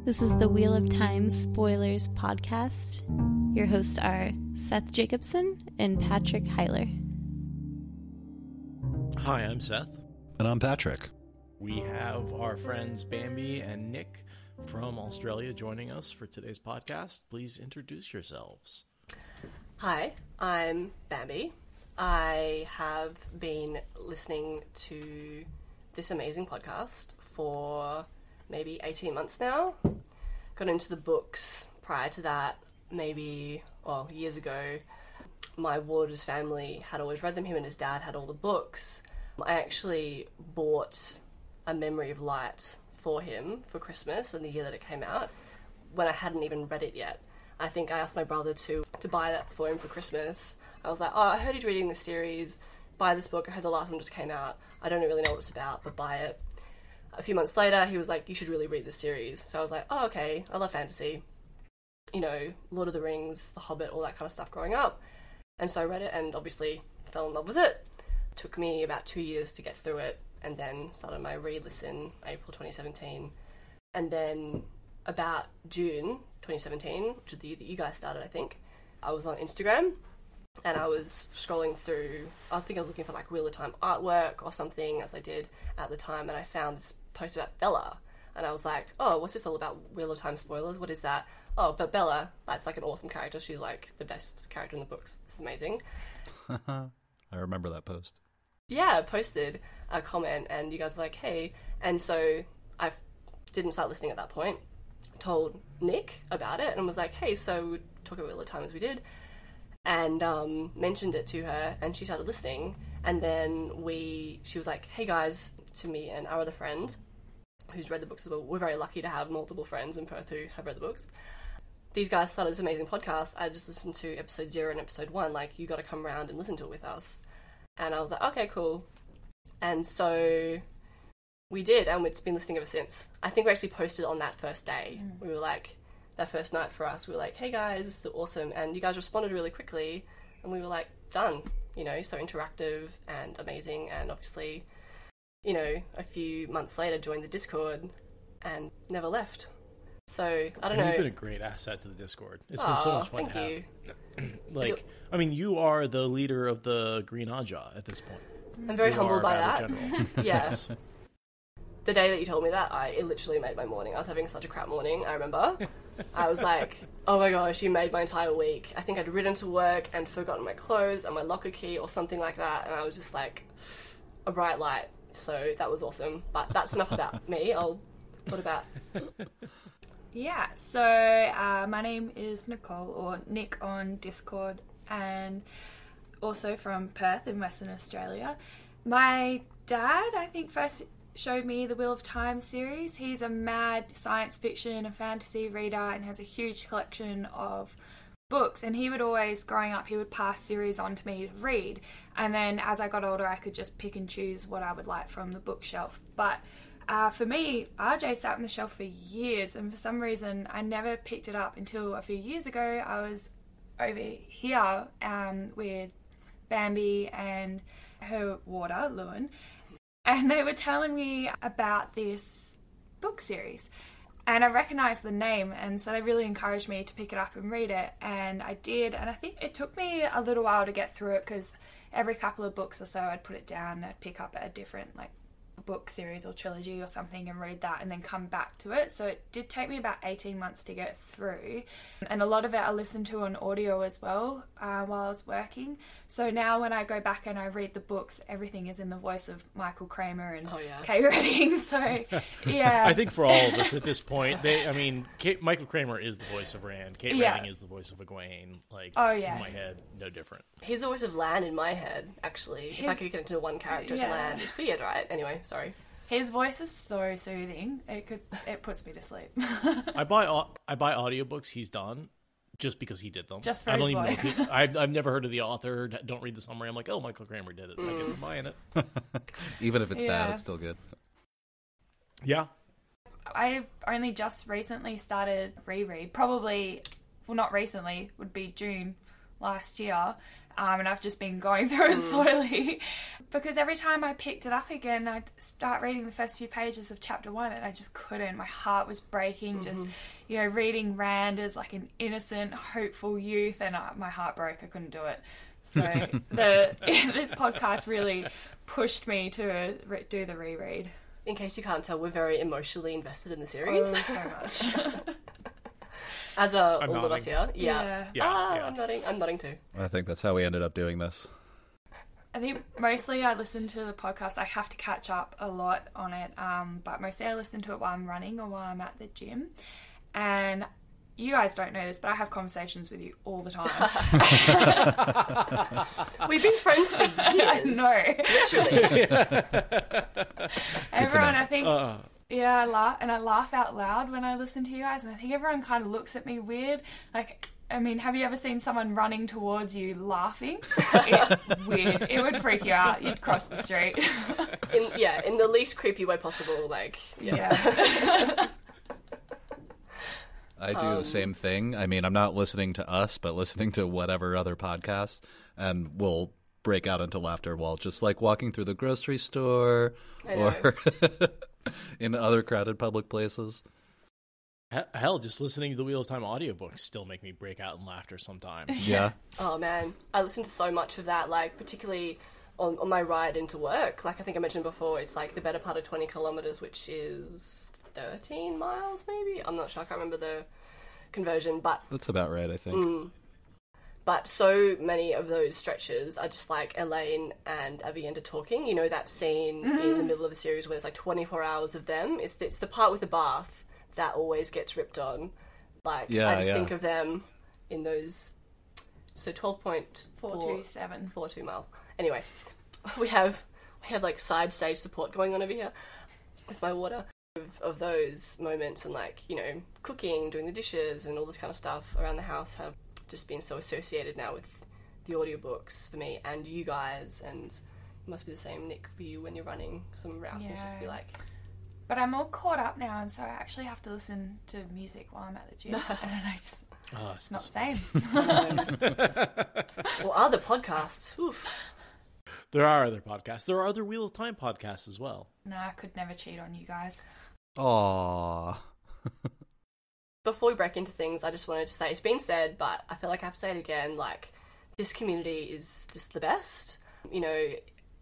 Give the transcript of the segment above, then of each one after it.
This is the Wheel of Time Spoilers podcast. Your hosts are Seth Jacobson and Patrick Heiler. Hi, I'm Seth. And I'm Patrick. We have our friends Bambi and Nic from Australia joining us for today's podcast. Please introduce yourselves. Hi, I'm Bambi. I have been listening to this amazing podcast for maybe 18 months now. Got into the books prior to that, years ago. My Waters family had always read them. Him and his dad had all the books. I actually bought A Memory of Light for him for Christmas in the year that it came out, when I hadn't even read it yet. I think I asked my brother to buy that for him for Christmas. I was like, oh, I heard he's reading this series. Buy this book. I heard the last one just came out. I don't really know what it's about, but buy it. A few months later, he was like, you should really read this series. So I was like, oh, okay, I love fantasy. You know, Lord of the Rings, The Hobbit, all that kind of stuff growing up. And so I read it and obviously fell in love with it. Took me about 2 years to get through it, and then started my re-listen April 2017. And then about June 2017, which is the year that you guys started, I think, I was on Instagram and I was scrolling through, I think I was looking for like Wheel of Time artwork or something, as I did at the time, and I found this post about Bella. And I was like, oh, what's this all about? Wheel of Time spoilers? What is that? Oh, but Bella, that's like an awesome character. She's like the best character in the books. This is amazing. I remember that post. Yeah, I posted a comment and you guys were like, hey. And so I didn't start listening at that point. Told Nic about it and was like, hey, so we'd talk about Wheel of Time as we did. And mentioned it to her and she started listening. And then she was like, hey guys, to me and our other friend who's read the books as well. We're very lucky to have multiple friends in Perth who have read the books. These guys started this amazing podcast. I just listened to episode 0 and episode 1. Like, you got to come around and listen to it with us. And I was like, okay, cool. And so we did, and we've been listening ever since. I think we actually posted on that first day. We were like, that first night for us, we were like, hey guys, this is awesome. And you guys responded really quickly, and we were like, done. You know, so interactive and amazing. And obviously, you know, a few months later joined the Discord and never left. So, I don't know. You've been a great asset to the Discord. It's been so much fun to have. You. I mean, you are the leader of the Green Aja at this point. I'm very humbled by that. General. Yes. The day that you told me that, it literally made my morning. I was having such a crap morning, I remember. I was like, oh my gosh, you made my entire week. I think I'd ridden to work and forgotten my clothes and my locker key or something like that, and I was just like, a bright light. So that was awesome. But that's enough about me. What about... Yeah, so my name is Nicole, or Nic on Discord, and also from Perth in Western Australia. My dad, I think, first showed me the Wheel of Time series. He's a mad science fiction and fantasy reader and has a huge collection of books, and he would always, growing up, he would pass series on to me to read, and then as I got older I could just pick and choose what I would like from the bookshelf. But for me, RJ sat on the shelf for years, and for some reason I never picked it up until a few years ago. I was over here with Bambi and her water, Lewin, and they were telling me about this book series. And I recognised the name, and so they really encouraged me to pick it up and read it, and I did. And I think it took me a little while to get through it, because every couple of books or so I'd put it down, I'd pick up a different book series or trilogy or something and read that and then come back to it. So it did take me about 18 months to get through, and a lot of it I listened to on audio as well while I was working. So now when I go back and I read the books, everything is in the voice of Michael Kramer and Kay Redding. So yeah, I think for all of us at this point, Michael Kramer is the voice of Rand. Kate Redding is the voice of Egwene. In my head, no different. He's the voice of Lan in my head, actually. If I could get into one character as Lan, it's weird, right? Anyway, sorry. His voice is so soothing. It puts me to sleep. I buy audiobooks he's done just because he did them. Just for his voice. I've never heard of the author. Don't read the summary. I'm like, oh, Michael Kramer did it. I guess I'm buying it. Even if it's bad, it's still good. Yeah. I've only just recently started reread. Probably, well, not recently, would be June last year. And I've just been going through it slowly because every time I picked it up again, I'd start reading the first few pages of chapter 1 and I just couldn't. My heart was breaking, just, reading Rand as like an innocent, hopeful youth, and my heart broke. I couldn't do it. So this podcast really pushed me to do the reread. In case you can't tell, we're very emotionally invested in the series. Oh, so much. As are all of us here. Yeah. I'm nodding too. I think that's how we ended up doing this. I think mostly I listen to the podcast. I have to catch up a lot on it, but mostly I listen to it while I'm running or while I'm at the gym. And you guys don't know this, but I have conversations with you all the time. We've been friends for years. I know. Literally. Everyone, I think... Yeah, I laugh out loud when I listen to you guys, and I think everyone kind of looks at me weird. Like, I mean, have you ever seen someone running towards you laughing? It's weird. It would freak you out. You'd cross the street. In the least creepy way possible. Like, yeah. I do the same thing. I mean, I'm not listening to us, but listening to whatever other podcast, and we'll break out into laughter while just like walking through the grocery store or in other crowded public places. Hell, just listening to the Wheel of Time audiobooks still make me break out in laughter sometimes. Yeah. Oh man, I listen to so much of that, like particularly on my ride into work. Like I think I mentioned before, it's like the better part of 20 kilometers, which is 13 miles maybe? I'm not sure, I can't remember the conversion, but... That's about right, I think. But so many of those stretches are just like Elaine and Avienda talking. You know, that scene in the middle of the series where there's like 24 hours of them. It's the part with the bath that always gets ripped on. Like, I just think of them in those... So 12.427 miles. Anyway, we have like side stage support going on over here with my water. Of those moments and like, you know, cooking, doing the dishes and all this kind of stuff around the house have just been so associated now with the audiobooks for me and you guys, and it must be the same, Nick, for you when you're running some routes and just be like... But I'm all caught up now, and so I actually have to listen to music while I'm at the gym, and it's not the same. Well, other podcasts, oof. There are other podcasts. There are other Wheel of Time podcasts as well. No, I could never cheat on you guys. Aww. Before we break into things, I just wanted to say, it's been said, but I feel like I have to say it again, like, this community is just the best. You know,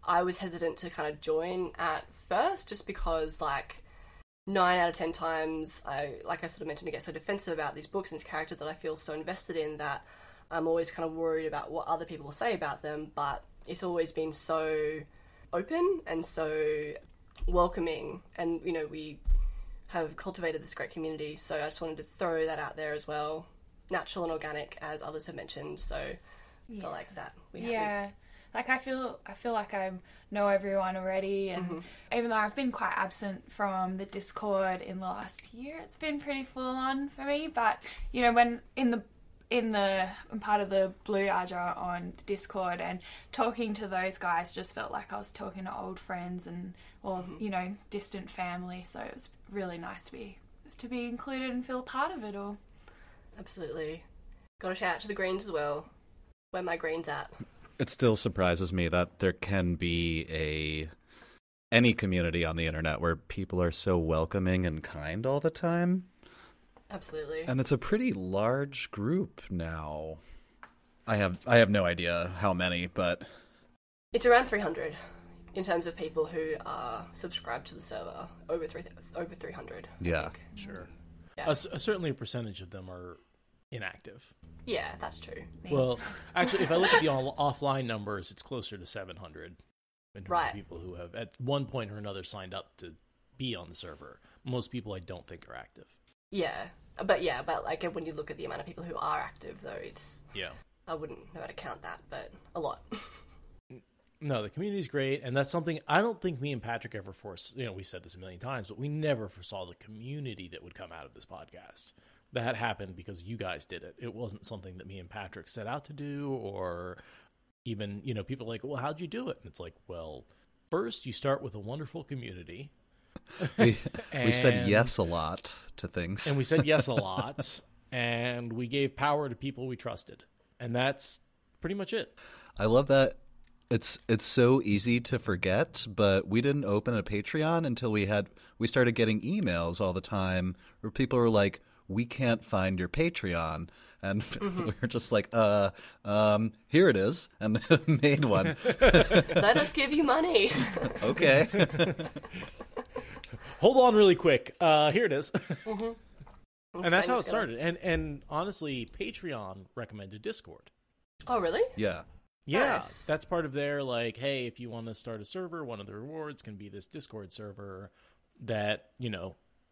I was hesitant to kind of join at first just because, like, 9 out of 10 times, I sort of mentioned, I get so defensive about these books and these characters that I feel so invested in that I'm always kind of worried about what other people will say about them, but it's always been so open and so welcoming, and, you know, we have cultivated this great community, so I just wanted to throw that out there as well. Natural and organic, as others have mentioned, so I feel like that. Like I feel like I know everyone already, and even though I've been quite absent from the Discord in the last year, it's been pretty full on for me. But you know, when I'm part of the Blue Aja on Discord, and talking to those guys just felt like I was talking to old friends or you know, distant family. So it was really nice to be included and feel part of it all. Absolutely. Got to shout out to the Greens as well. Where my Greens at? It still surprises me that there can be any community on the internet where people are so welcoming and kind all the time. Absolutely. And it's a pretty large group now. I have no idea how many, but it's around 300 in terms of people who are subscribed to the server. Over 300. Yeah, sure. Yeah. Certainly a percentage of them are inactive. Yeah, that's true. Well, actually, if I look at the offline numbers, it's closer to 700 in terms of people who have at one point or another signed up to be on the server. Most people I don't think are active. Yeah, but like when you look at the amount of people who are active, though, it's I wouldn't know how to count that, but a lot. No, the community's great, and that's something I don't think me and Patrick ever foresaw. You know, we said this a million times, but we never foresaw the community that would come out of this podcast. That happened because you guys did it. It wasn't something that me and Patrick set out to do, or even, you know, people are like, well, how'd you do it? And it's like, well, first you start with a wonderful community. We said yes a lot to things. And we said yes a lot, and we gave power to people we trusted. And that's pretty much it. I love that. It's so easy to forget, but we didn't open a Patreon until we started getting emails all the time where people were like, "We can't find your Patreon," and we were just like, here it is," and made one. Let us give you money. Okay. Hold on really quick. Here it is. And that's how it started. And honestly, Patreon recommended Discord. Oh, really? Yeah. Yeah, Nice. that's part of their, like, hey, if you want to start a server, one of the rewards can be this Discord server that,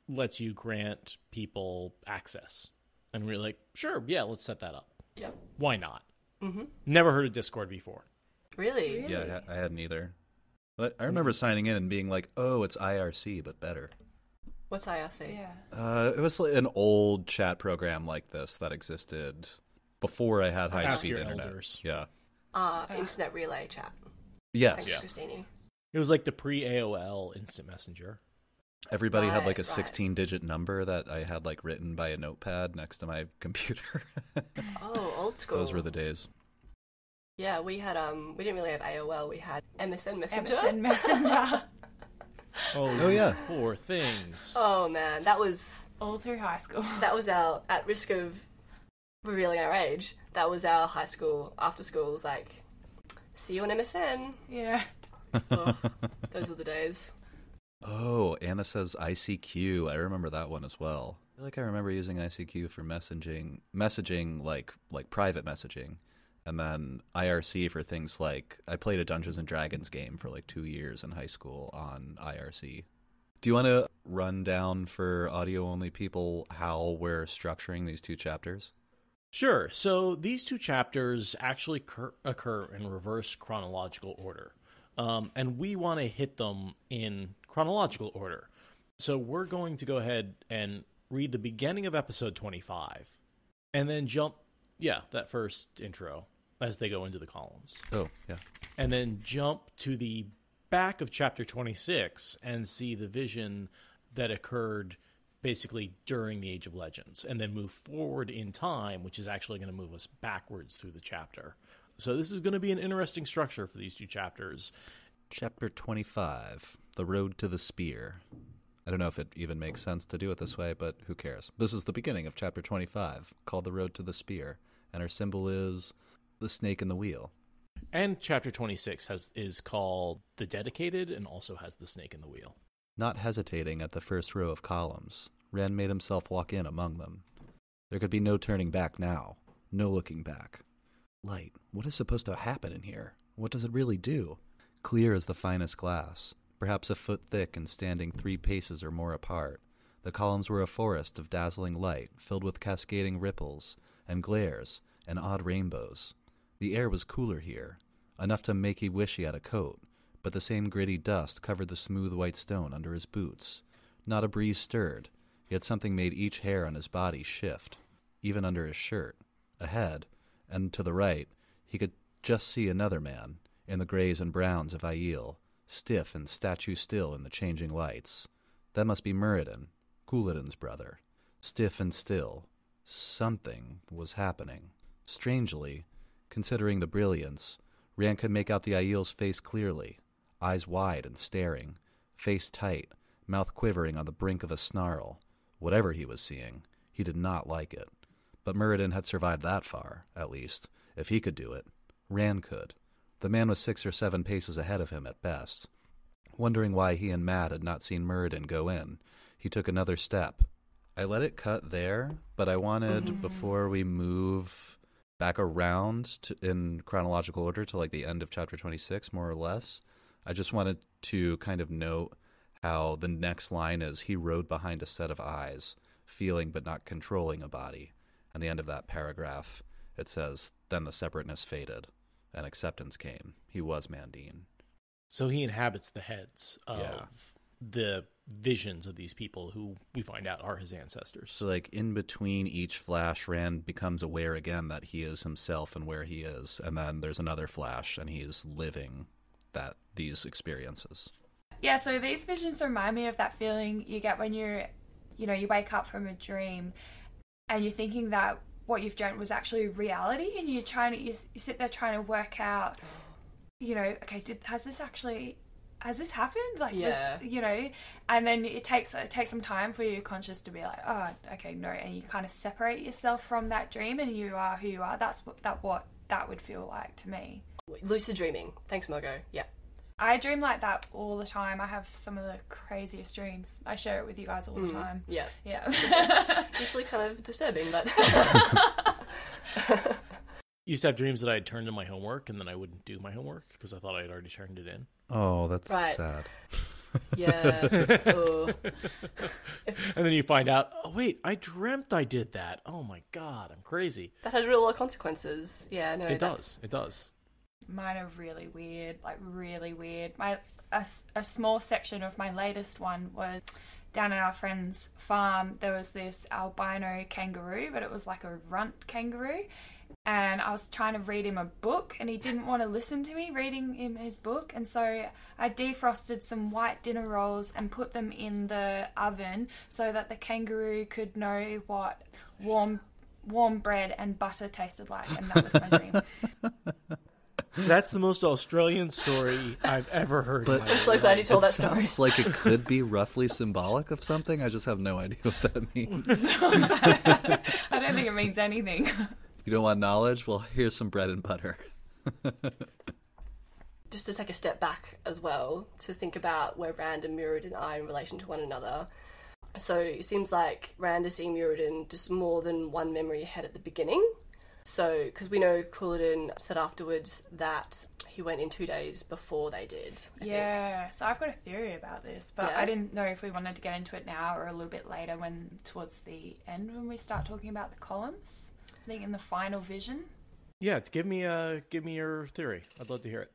lets you grant people access. And we're like, sure, yeah, let's set that up. Yeah. Why not? Never heard of Discord before. Really? Yeah, I hadn't either. But I remember signing in and being like, oh, it's IRC, but better. What's IRC? Yeah. It was like an old chat program like this that existed before I had Ask high-speed your internet. elders. Yeah. Internet relay chat. Yes. Thanks, Christine. It was like the pre-AOL instant messenger. Everybody had like a Right. 16-digit number that I had like written by a notepad next to my computer. Oh, old school. Those were the days. Yeah, we had we didn't really have AOL. We had MSN Messenger. MSN Messenger. Oh yeah. Poor things. Oh man, that was All through high school. our, at risk of revealing our age, that was our high school after school. Was like, see you on MSN. Yeah. Oh, those were the days. Oh, Anna says ICQ. I remember that one as well. I feel like I remember using ICQ for messaging like private messaging, and then IRC for things like I played a Dungeons and Dragons game for like 2 years in high school on IRC. Do you want to run down for audio-only people how we're structuring these two chapters? Sure. So these two chapters actually occur in reverse chronological order. And we want to hit them in chronological order. So we're going to go ahead and read the beginning of episode 25 and then jump, that first intro as they go into the columns. Oh, yeah. And then jump to the back of chapter 26 and see the vision that occurred basically during the Age of Legends, and then move forward in time, which is actually going to move us backwards through the chapter. So this is going to be an interesting structure for these two chapters. Chapter 25, The Road to the Spear. I don't know if it even makes sense to do it this way, but who cares? This is the beginning of chapter 25, called The Road to the Spear, and our symbol is the snake in the wheel. And chapter 26 is called The Dedicated and also has the snake in the wheel. Not hesitating at the first row of columns, Ren made himself walk in among them. There could be no turning back now, no looking back. Light, what is supposed to happen in here? What does it really do? Clear as the finest glass, perhaps a foot thick and standing 3 paces or more apart, the columns were a forest of dazzling light filled with cascading ripples and glares and odd rainbows. The air was cooler here, enough to make he wish he had a coat, but the same gritty dust covered the smooth white stone under his boots. Not a breeze stirred, yet something made each hair on his body shift, even under his shirt. Ahead, and to the right, he could just see another man, in the grays and browns of Aiel, stiff and statue-still in the changing lights. That must be Muradin, Couladin's brother. Stiff and still. Something was happening. Strangely, considering the brilliance, Ran could make out the Aiel's face clearly, eyes wide and staring, face tight, mouth quivering on the brink of a snarl. Whatever he was seeing, he did not like it. But Muradin had survived that far, at least. If he could do it, Ran could. The man was 6 or 7 paces ahead of him at best. Wondering why he and Matt had not seen Muradin go in, he took another step. I let it cut there, but I wanted, before we move back around in chronological order to like the end of chapter 26, more or less, I just wanted to kind of note how the next line is, he rode behind a set of eyes, feeling but not controlling a body. And the end of that paragraph, it says, then the separateness faded, and acceptance came. He was Mandine. So he inhabits the heads of the visions of these people who we find out are his ancestors. So like in between each flash, Rand becomes aware again that he is himself and where he is. And then there's another flash and he's living these experiences. Yeah, so these visions remind me of that feeling you get when you wake up from a dream and you're thinking that what you've dreamt was actually reality, and you sit there trying to work out, you know, okay, has this happened? Like, Yeah. this, you know, and then it takes some time for your conscious to be like, oh, okay, no, and you kind of separate yourself from that dream, and you are who you are. That's what that would feel like to me. Lucid dreaming. Thanks, Mogo. Yeah. I dream like that all the time. I have some of the craziest dreams. I share it with you guys all the time. Yeah. Yeah. Usually kind of disturbing, but... Used to have dreams that I had turned in my homework, and then I wouldn't do my homework because I thought I had already turned it in. Oh, that's Right. sad. Yeah. Oh. And then you find out, oh wait, I dreamt I did that. Oh my god, I'm crazy. That has real world consequences. Yeah, no. It does. Mine are really weird, like really weird. A small section of my latest one was down at our friend's farm. There was this albino kangaroo, but it was like a runt kangaroo. And I was trying to read him a book, and he didn't want to listen to me reading him his book. And so I defrosted some white dinner rolls and put them in the oven so that the kangaroo could know what warm bread and butter tasted like. And that was my dream. That's the most Australian story I've ever heard. But I'm so glad you told that story. Sounds like it could be roughly symbolic of something. I just have no idea what that means. I don't think it means anything. You don't want knowledge? Well, here's some bread and butter. Just to take a step back as well, to think about where Rand and Muradin are in relation to one another. So it seems like Rand is seeing Muradin just more than one memory ahead at the beginning. So, because we know Couladin said afterwards that he went in 2 days before they did. I think. So I've got a theory about this, but Yeah. I didn't know if we wanted to get into it now or a little bit later towards the end when we start talking about the columns. I think in the final vision. Yeah, give me your theory. I'd love to hear it.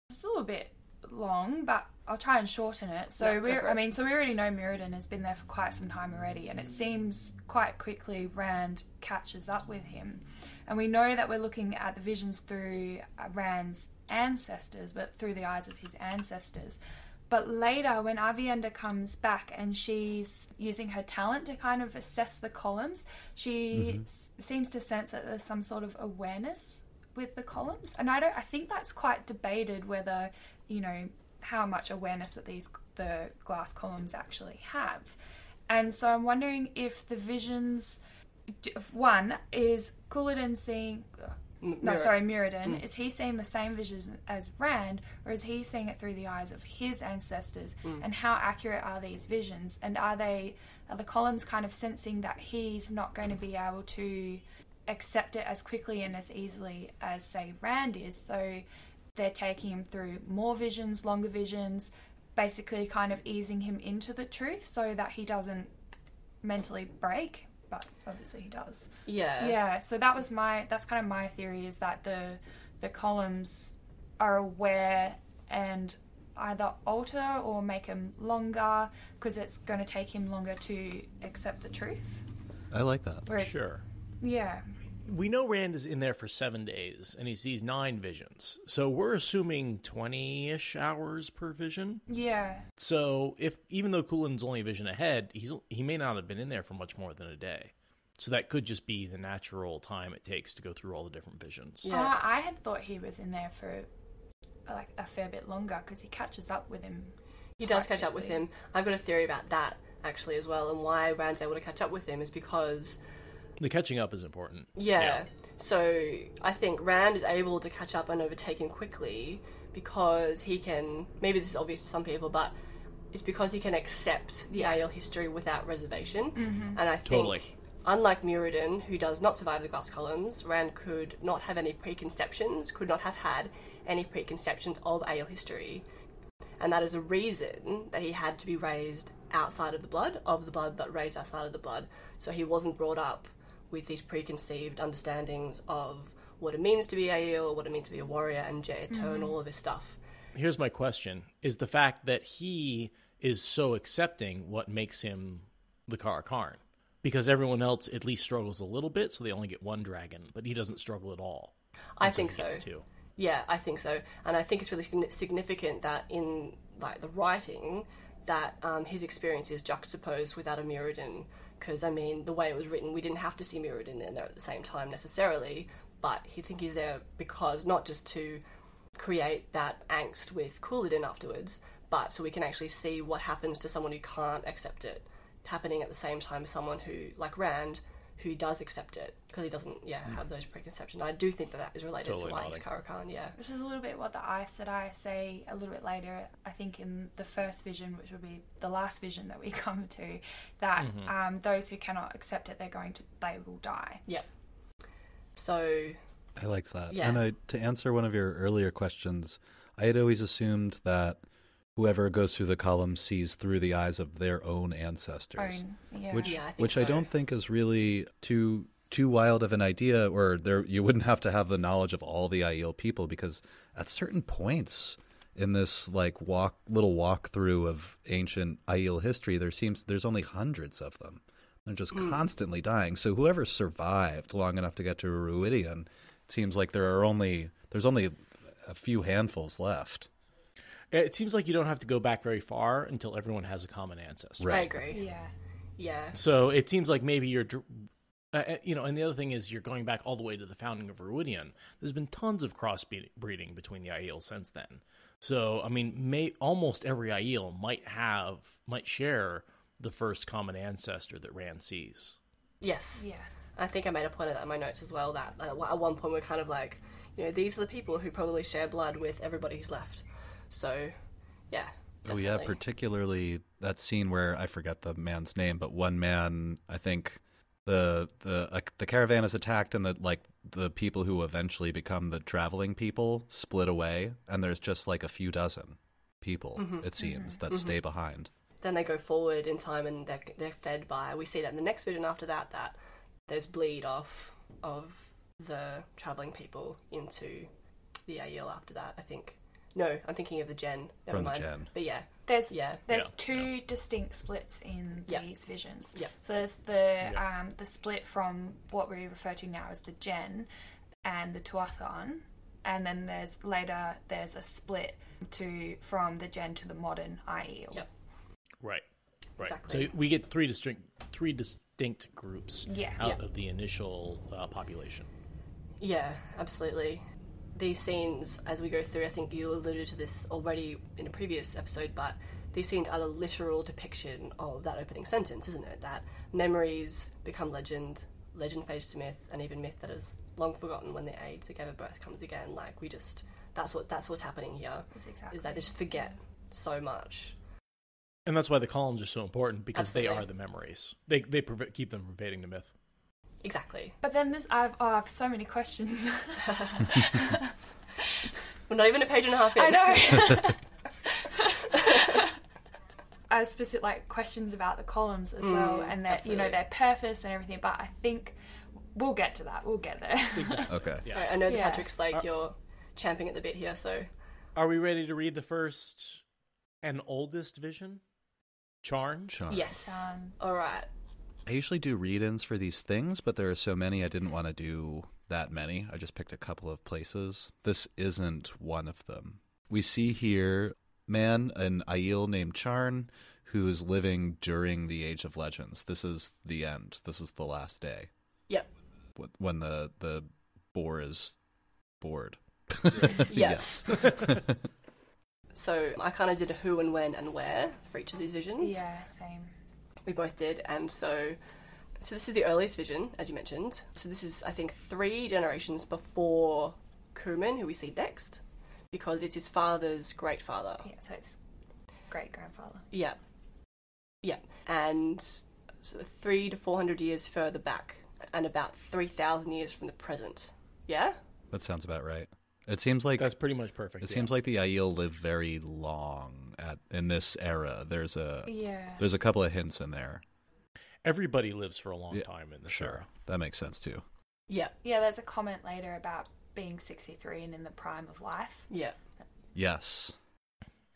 It's a little bit long, but I'll try and shorten it. So Yeah, go for it. so we already know Muradin has been there for quite some time already, and it seems quite quickly Rand catches up with him. And we know that we're looking at the visions through Rand's ancestors, but through the eyes of his ancestors. But later, when Avienda comes back and she's using her talent to kind of assess the columns, she seems to sense that there's some sort of awareness with the columns. And I think that's quite debated whether, you know, how much awareness that the glass columns actually have. And so I'm wondering if the visions... One, is Couladin seeing... Muradin. Is he seeing the same visions as Rand, or is he seeing it through the eyes of his ancestors? And how accurate are these visions? And are the columns kind of sensing that he's not going to be able to accept it as quickly and as easily as, say, Rand is? So they're taking him through more visions, longer visions, basically kind of easing him into the truth so that he doesn't mentally break. But obviously he does. Yeah. So that's kind of my theory, is that the columns are aware and either alter or make him longer because it's going to take him longer to accept the truth. I like that. Whereas, Sure. Yeah. We know Rand is in there for 7 days, and he sees 9 visions. So we're assuming 20-ish hours per vision. Yeah. So even though Couladin's only a vision ahead, he may not have been in there for much more than a day. So that could just be the natural time it takes to go through all the different visions. Yeah. I had thought he was in there for like a fair bit longer because he catches up with him. He does catch up with him. I've got a theory about that, actually, as well, and why Rand's able to catch up with him is because... The catching up is important. Yeah. So I think Rand is able to catch up and overtake him quickly because he can... Maybe this is obvious to some people, but it's because he can accept the Aiel history without reservation. And I think... Totally. Unlike Muradin, who does not survive the glass columns, Rand could not have any preconceptions, could not have had any preconceptions of Aiel history. And that is a reason that he had to be raised outside of the blood, but raised outside of the blood. So he wasn't brought up with these preconceived understandings of what it means to be Aiel, what it means to be a warrior, and J-Turn, all of this stuff. Here's my question. Is the fact that he is so accepting what makes him the Karakarn? Because everyone else at least struggles a little bit, so they only get 1 dragon, but he doesn't struggle at all. I think so. He gets 2. Yeah, I think so. And I think it's really significant that in the writing, that his experience is juxtaposed with that of Muradin. Because, I mean, the way it was written, we didn't have to see Mirrodin in there at the same time necessarily, but I think he's there because not just to create that angst with Couladin afterwards, but so we can actually see what happens to someone who can't accept it happening at the same time as someone who, like Rand, who does accept it because he doesn't, have those preconceptions. I do think that is related to why he's Karakan, Which is a little bit what the Aes Sedai say a little bit later, I think in the first vision, which will be the last vision that we come to, that those who cannot accept it, they will die. Yep. So... I liked that. Yeah. And to answer one of your earlier questions, I had always assumed that whoever goes through the column sees through the eyes of their own ancestors. Which I don't think is really too wild of an idea, or you wouldn't have to have the knowledge of all the Aiel people, because at certain points in this little walkthrough of ancient Aiel history, there's only hundreds of them. They're just constantly dying. So whoever survived long enough to get to Rhuidean, it seems like there's only a few handfuls left. It seems like you don't have to go back very far until everyone has a common ancestor. Right. I agree. Yeah. So it seems like maybe you're, and the other thing is you're going back all the way to the founding of Rhuidean. There's been tons of crossbreeding between the Aiel since then. So, I mean, almost every Aiel might share the first common ancestor that Rand sees. Yes. I think I made a point of that in my notes as well, that at one point we're kind of like, these are the people who probably share blood with everybody who's left. So, yeah. Definitely. Oh, yeah, particularly that scene where, I forget the man's name, but one man, I think the caravan is attacked and the people who eventually become the traveling people split away, and there's just a few dozen people, it seems, that stay behind. Then they go forward in time and they're fed by, we see that in the next vision after that there's bleed off of the traveling people into the Aiel after that, I think. No, I'm thinking of the Gen. Never mind. The Gen. But yeah. There's two distinct splits in these visions. Yeah. So there's the split from what we refer to now as the Gen and the Tuathan, and then there's a split from the Gen to the modern Aiel. Yep. Right. Exactly. So we get three distinct groups out Yeah. of the initial population. Yeah, absolutely. These scenes, as we go through, I think you alluded to this already in a previous episode, but these scenes are the literal depiction of that opening sentence, isn't it? That memories become legend fades to myth, and even myth that is long forgotten when the age that gave birth comes again. That's what's happening here. Exactly. Is they just forget so much. And that's why the columns are so important, because Absolutely. they are the memories. They keep them from fading to myth. Exactly. But then I have so many questions. We're not even a page and a half in. I know. I have specific questions about the columns as well, and their purpose and everything. But I think we'll get to that. We'll get there. Exactly. Okay. Yeah. Right, I know that Patrick's you're champing at the bit here, so... Are we ready to read the first and oldest vision? Charn? Yes. All right. I usually do read-ins for these things, but there are so many I didn't want to do that many. I just picked a couple of places. This isn't one of them. We see here an Aiel named Charn, who's living during the Age of Legends. This is the end. This is the last day. Yep. When the boar is bored. Yes. So I kind of did a who and when and where for each of these visions. Yeah, same. We both did, and so this is the earliest vision, as you mentioned. So this is, I think, 3 generations before Crewman, who we see next, because it's his father's great father. Yeah, so it's great grandfather. Yeah, and so 300 to 400 years further back, and about 3,000 years from the present. Yeah, That sounds about right. It seems like That's pretty much perfect. It seems like the Aiel live very long in this era. There's a couple of hints in there. Everybody lives for a long time in this era. That makes sense too. yeah, There's a comment later about being 63 and in the prime of life. yeah. Yes.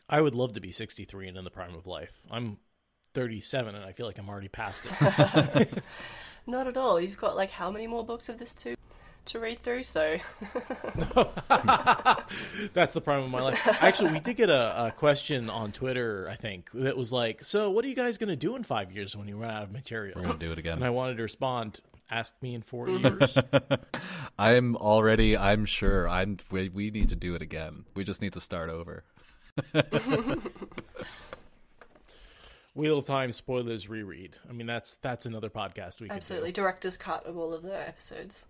I would love to be 63 and in the prime of life. I'm 37 and I feel like I'm already past it. Not at all. You've got how many more books of this too? to read through, so... That's the problem in my life. Actually, we did get a question on Twitter, I think, that was like, so what are you guys going to do in 5 years when you run out of material? We're going to do it again. And I wanted to respond, ask me in 4 years. I'm sure. We need to do it again. We just need to start over. Wheel of Time spoilers reread. I mean, that's another podcast we could Absolutely. do. Director's cut of all of the episodes.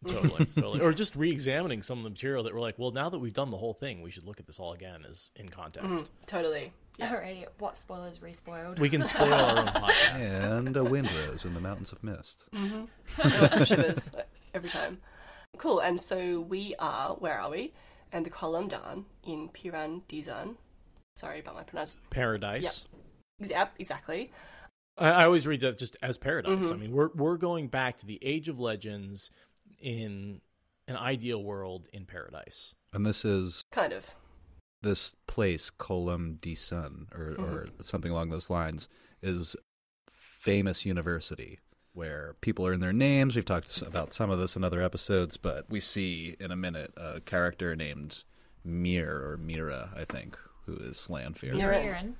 Totally. Or just re-examining some of the material that we're like, well, now that we've done the whole thing, we should look at this all again as in context. Totally. Yeah. Alrighty, what spoilers re-spoiled? We can spoil our own podcast. And a wind rose in the mountains of mist. Shivers every time. Cool. And so we are, where are we? And the column down in Piran Dizan. Sorry about my pronunciation. Paradise. Yep, exactly. I always read that just as paradise. I mean, we're going back to the Age of Legends in an ideal world in paradise. And this is... Kind of. This place, Colum di Sun, or something along those lines, is famous university where people are in their names. We've talked about some of this in other episodes, but we see in a minute a character named Mira, I think, who is Slanfear. Mirren.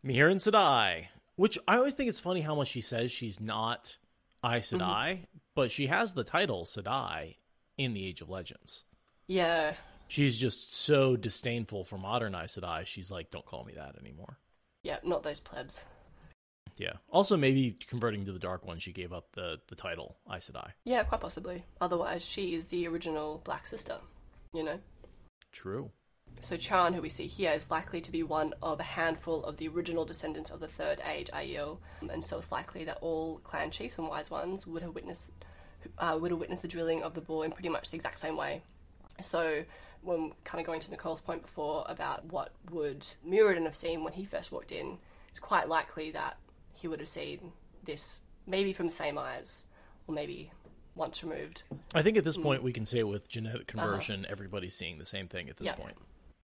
Mirin Sedai. Which I always think it's funny how much she says she's not Aes Sedai, but she has the title Sedai in the Age of Legends. Yeah. She's just so disdainful for modern Aes Sedai, she's like, don't call me that anymore. Yeah, not those plebs. Yeah. Also, maybe converting to the Dark One, she gave up the title Aes Sedai. Yeah, quite possibly. Otherwise, she is the original Black Sister, you know? True. So Chan, who we see here, is likely to be one of a handful of the original descendants of the Third Age Aiel, and so it's likely that all clan chiefs and wise ones would have witnessed the drilling of the bore in pretty much the exact same way. So when kind of going to Nicole's point before about what would Muradin have seen when he first walked in, it's quite likely that he would have seen this maybe from the same eyes, or maybe once removed. I think at this point we can say with genetic conversion, everybody's seeing the same thing at this point.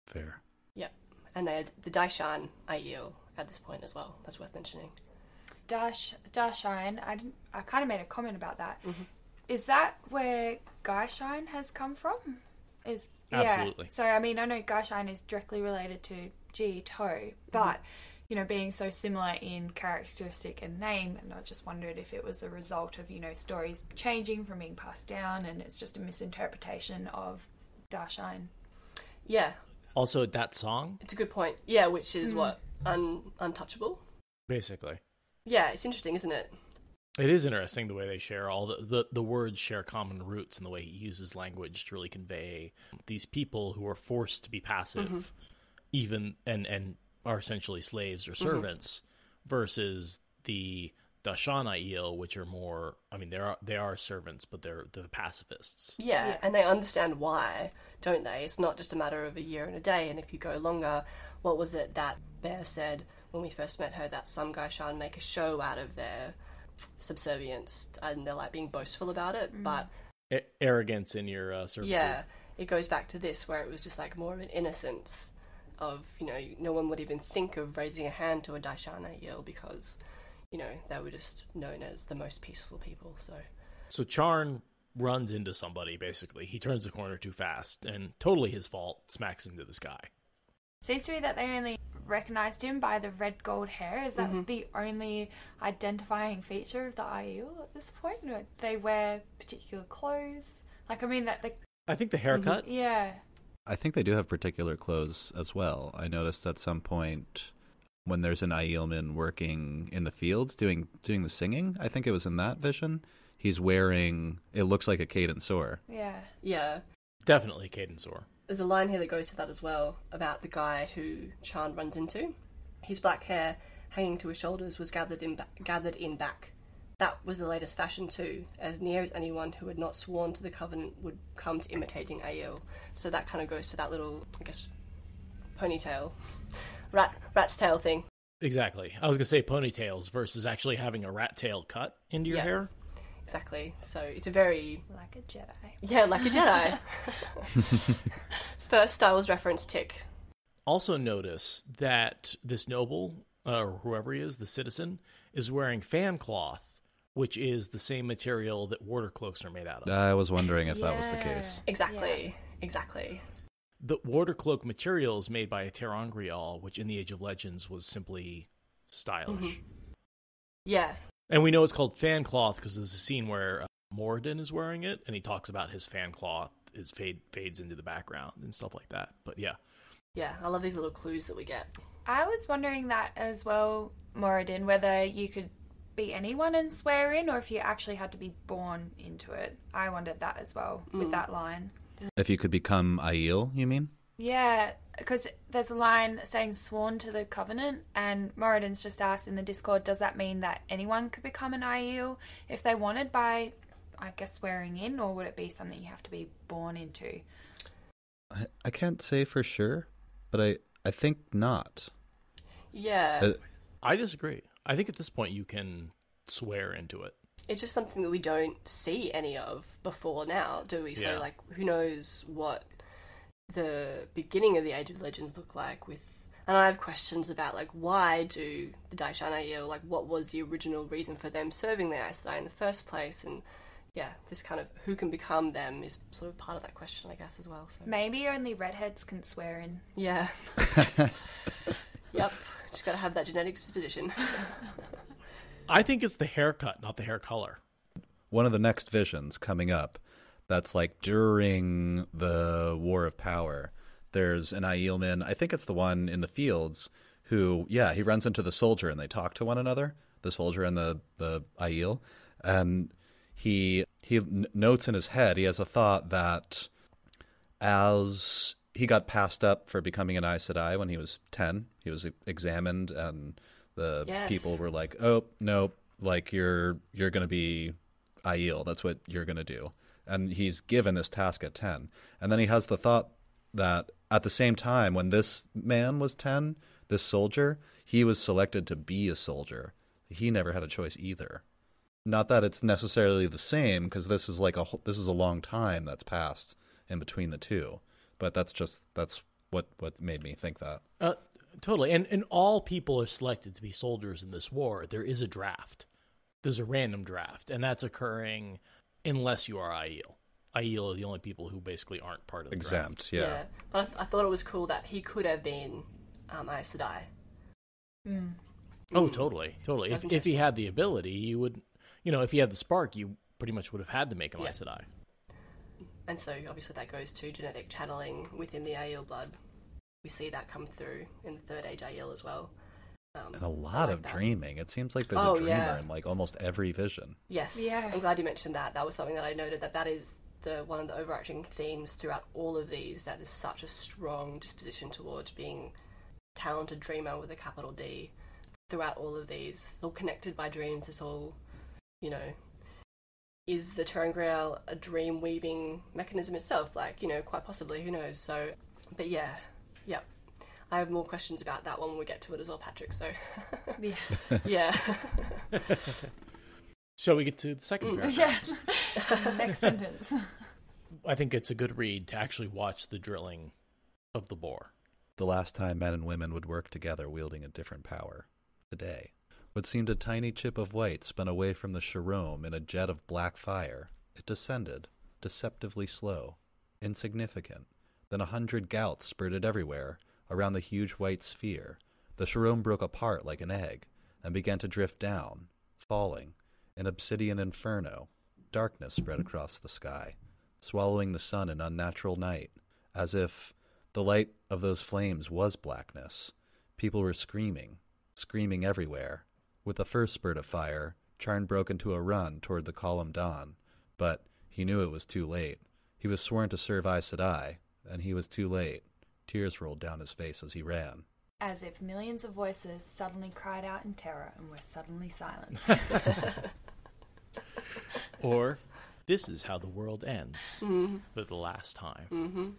Fair. Yeah. And they're the Daishan Aiel at this point as well. That's worth mentioning. Darshain, I kind of made a comment about that. Is that where Gaishain has come from? Absolutely. So, I mean, I know Gaishain is directly related to Ji To, but, you know, being so similar in characteristic and name, and I just wondered if it was a result of, you know, stories changing from being passed down, and it's just a misinterpretation of Darshain. Yeah. Also, that song? It's a good point. Yeah, which is what? Untouchable? Basically. Yeah, it's interesting, isn't it? It is interesting the way they share all the words share common roots, and the way he uses language to really convey these people who are forced to be passive, even and are essentially slaves or servants, versus the Dashan Aiel, which are more. I mean, they are servants, but they're the pacifists. Yeah, and they understand why, don't they? It's not just a matter of a year and a day. And if you go longer, what was it that Bear said when we first met her? That some Gaishan make a show out of their subservience, and they're like being boastful about it, but arrogance in your servitude. Yeah, it goes back to this where it was just like more of an innocence of, you know, no one would even think of raising a hand to a Daishan Aiel because, you know, they were just known as the most peaceful people. So Charn runs into somebody, basically. He turns the corner too fast, and totally his fault, smacks into this guy. Seems to be that they only recognised him by the red gold hair. Is that the only identifying feature of the Aiel at this point? Or they wear particular clothes? Like, I mean, I think the haircut? Yeah. I think they do have particular clothes as well. I noticed at some point when there's an Aielman working in the fields doing the singing, I think it was in that vision, he's wearing, it looks like a Cadensaur. Yeah. yeah, Definitely Cadensaur. there's a line here that goes to that as well about the guy who Chan runs into. His black hair hanging to his shoulders was gathered in back. That was the latest fashion too, as near as anyone who had not sworn to the covenant would come to imitating Aiel. So that kind of goes to that little, I guess, ponytail, rat's tail thing. Exactly. I was going to say ponytails versus actually having a rat tail cut into your hair. Exactly. So it's a very... Like a Jedi. Yeah, like a Jedi. First Star Wars reference tick. Also notice that this noble, or whoever he is, the citizen, is wearing fan cloth which is the same material that water cloaks are made out of. I was wondering if that was the case. Exactly. The water cloak material is made by a Ter'angreal, which in the Age of Legends was simply stylish. Yeah. And we know it's called fan cloth because there's a scene where Moradin is wearing it, and he talks about his fan cloth fades into the background and stuff like that. But yeah. Yeah, I love these little clues that we get. I was wondering that as well, Moradin, whether you could be anyone and swear in, or if you actually had to be born into it. I wondered that as well with that line. If you could become Aiel, you mean? Yeah, because there's a line saying sworn to the covenant, and Moradin's just asked in the Discord, does that mean that anyone could become an Aiel if they wanted by, I guess, swearing in, or would it be something you have to be born into? I can't say for sure, but I think not. Yeah. I disagree. I think at this point you can swear into it. It's just something that we don't see any of before now, do we? So, like, who knows what the beginning of the Age of Legends look like with... And I have questions about, like, why do the Daishan Aiel, like, what was the original reason for them serving the Aes Sedai in the first place? And, yeah, this kind of who can become them is sort of part of that question, I guess, as well. So. Maybe only redheads can swear in. Yeah. Yep. Just gotta have that genetic disposition. I think it's the haircut, not the hair color. One of the next visions coming up, that's like during the War of Power, there's an Aielman, I think it's the one in the fields, who, he runs into the soldier and they talk to one another, the soldier and the Aiel, and he notes in his head, he has a thought that as he got passed up for becoming an Aes Sedai when he was 10, he was examined and the people were like, oh, no, like you're going to be Aiel. That's what you're going to do. And he's given this task at 10. And then he has the thought that at the same time, when this man was 10, this soldier, he was selected to be a soldier. He never had a choice either. Not that it's necessarily the same, because this is a long time that's passed in between the two. But that's what made me think that. Totally. And all people are selected to be soldiers in this war. There is a draft. There's a random draft, and that's occurring unless you are Aiel. Aiel are the only people who basically aren't part of the exempt, draft. Yeah. But I thought it was cool that he could have been Aes Sedai. Oh, totally. If he had the ability, you would, if he had the spark, you pretty much would have had to make him Aes Sedai. And so, obviously, that goes to genetic channeling within the Aiel blood. We see that come through in the Third Age Aiel as well. And a lot of dreaming. It seems like there's a dreamer in like almost every vision. Yes. Yeah. I'm glad you mentioned that. That was something that I noted, that is one of the overarching themes throughout all of these, that there's such a strong disposition towards being a talented dreamer with a capital D throughout all of these. It's all connected by dreams. It's all, is the Ter'angreal a dream weaving mechanism itself? Like, quite possibly, who knows? So, but yeah. I have more questions about that one when we get to it as well, Patrick, so... Yeah. Shall we get to the second paragraph? Yeah. Next sentence. I think it's a good read to actually watch the drilling of the bore. The last time men and women would work together wielding a different power. Today. What seemed a tiny chip of white spun away from the Sharome in a jet of black fire. It descended, deceptively slow, insignificant. Then 100 gouts spurted everywhere, around the huge white sphere. The Sharome broke apart like an egg, and began to drift down, falling, an obsidian inferno. Darkness spread across the sky, swallowing the sun in unnatural night, as if the light of those flames was blackness. People were screaming everywhere. With the first spurt of fire, Charn broke into a run toward the column dawn, but he knew it was too late. He was sworn to serve Aes Sedai, and he was too late. Tears rolled down his face as he ran. As if millions of voices suddenly cried out in terror and were suddenly silenced. Or, this is how the world ends for the last time.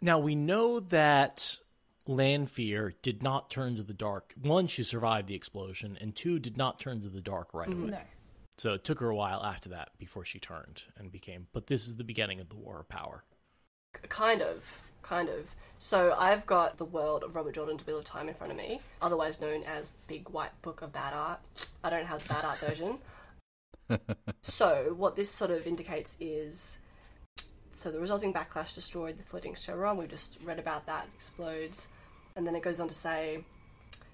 Now, we know that Lanfear did not turn to the dark. One, she survived the explosion, and two, did not turn to the dark right away. No. So it took her a while after that before she turned and became... But this is the beginning of the War of Power. Kind of. So I've got The World of Robert Jordan's Wheel of Time in front of me, otherwise known as the Big White Book of Bad Art. I don't have the bad art version. So what this sort of indicates is, so the resulting backlash destroyed the floating chevron. We just read about that. Explodes. And then it goes on to say,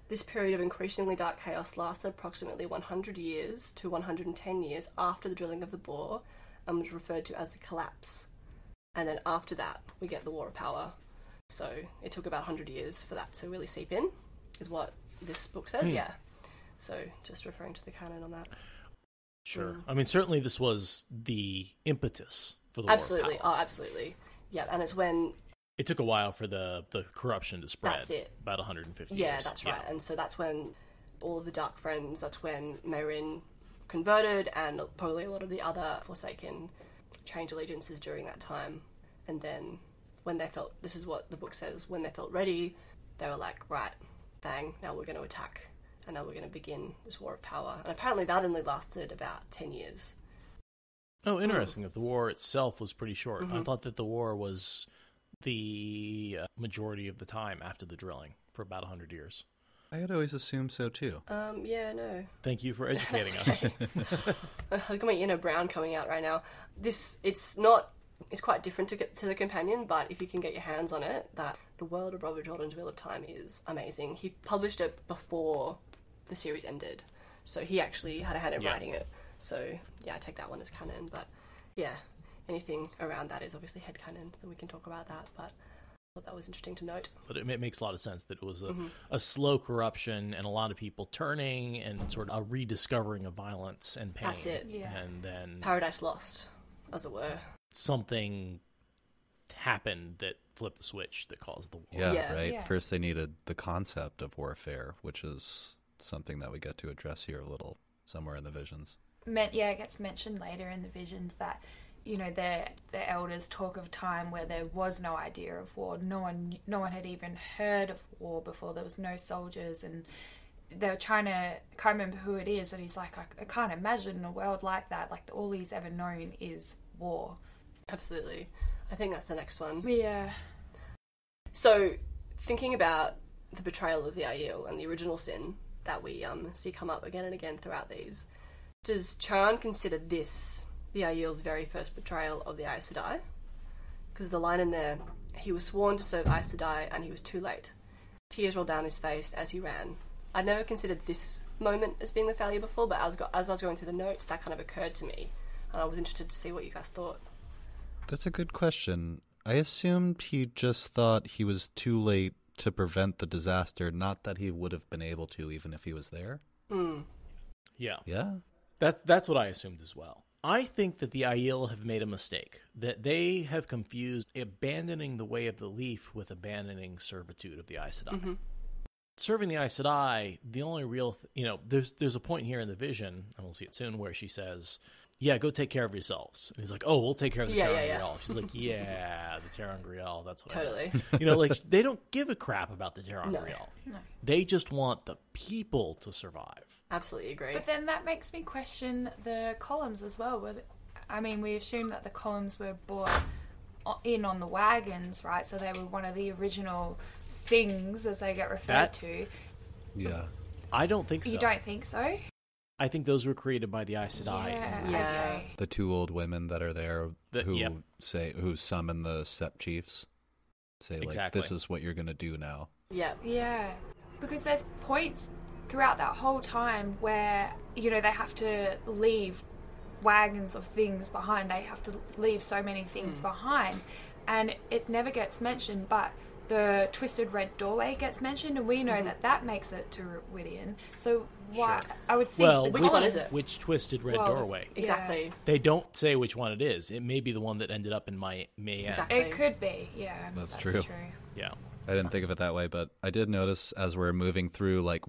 this period of increasingly dark chaos lasted approximately 100 years to 110 years after the drilling of the bore and was referred to as the collapse. And then after that, we get the War of Power. So it took about 100 years for that to really seep in, is what this book says, yeah. So just referring to the canon on that. Sure. I mean, certainly this was the impetus for the War of Power. Oh, absolutely. Yeah, and it's when... It took a while for the corruption to spread. That's it. About 150 years. Yeah, that's right. And so that's when all of the Dark Friends, that's when Merin converted, and probably a lot of the other Forsaken changed allegiances during that time. And then when they felt, this is what the book says, when they felt ready, they were like, right, bang, now we're going to attack. And now we're going to begin this War of Power. And apparently that only lasted about 10 years. Oh, interesting. That the war itself was pretty short. I thought that the war was the majority of the time after the drilling for about 100 years. I had always assumed so too. Yeah, no. Thank you for educating us. Look at my inner Brown coming out right now. It's quite different to the companion, but if you can get your hands on it, that The World of Robert Jordan's Wheel of Time is amazing. He published it before the series ended, so he actually had a hand in writing it. So yeah, I take that one as canon, but yeah, anything around that is obviously headcanon, so we can talk about that, but I thought that was interesting to note. But it makes a lot of sense that it was a slow corruption and a lot of people turning and sort of a rediscovering of violence and pain. That's it. Yeah. And then Paradise Lost, as it were. Something happened that flipped the switch that caused the war. Yeah, right. Yeah. First they needed the concept of warfare, which is something that we get to address here a little somewhere in the visions. It gets mentioned later in the visions that, you know, the elders talk of time where there was no idea of war. No one had even heard of war before. There was no soldiers, and they were trying to, I can't remember who it is, and he's like, I can't imagine a world like that. Like, all he's ever known is war. Absolutely. I think that's the next one. Yeah. So, thinking about the betrayal of the Aiel and the original sin that we see come up again and again throughout these, does Chan consider this the Aiel's very first betrayal of the Aes Sedai? Because the line in there, he was sworn to serve Aes Sedai and he was too late. Tears rolled down his face as he ran. I'd never considered this moment as being the failure before, but as I was going through the notes, that kind of occurred to me, and I was interested to see what you guys thought. That's a good question. I assumed he just thought he was too late to prevent the disaster, not that he would have been able to even if he was there. Yeah. Yeah? That's what I assumed as well. I think that the Aiel have made a mistake, that they have confused abandoning the way of the leaf with abandoning servitude of the Aes Sedai. Serving the Aes Sedai, the only real, there's a point here in the vision, and we'll see it soon, where she says, yeah, go take care of yourselves. And he's like, oh, we'll take care of the Ter'angreal. Yeah. She's like, yeah, the Ter'angreal, that's what Totally. They don't give a crap about the Ter'angreal. No. They just want the people to survive. Absolutely agree. But then that makes me question the columns as well. We assume that the columns were brought in on the wagons, right? So they were one of the original things, as they get referred to. Yeah. I don't think so. You don't think so? I think those were created by the Aes Sedai. Yeah. Yeah. The two old women that are there who summon the Sept chiefs. Say, Exactly. This is what you're going to do now. Yeah. Yeah. Because there's points throughout that whole time where, they have to leave wagons of things behind. They have to leave so many things behind. And it never gets mentioned, but the twisted red doorway gets mentioned, and we know that makes it to Rhuidean. So why? Sure. I would think. which one is it? Which twisted red doorway? Exactly. Yeah. They don't say which one it is. It may be the one that ended up in Mayenne. Exactly. It could be. Yeah. That's true. Yeah. I didn't think of it that way, but I did notice as we're moving through, I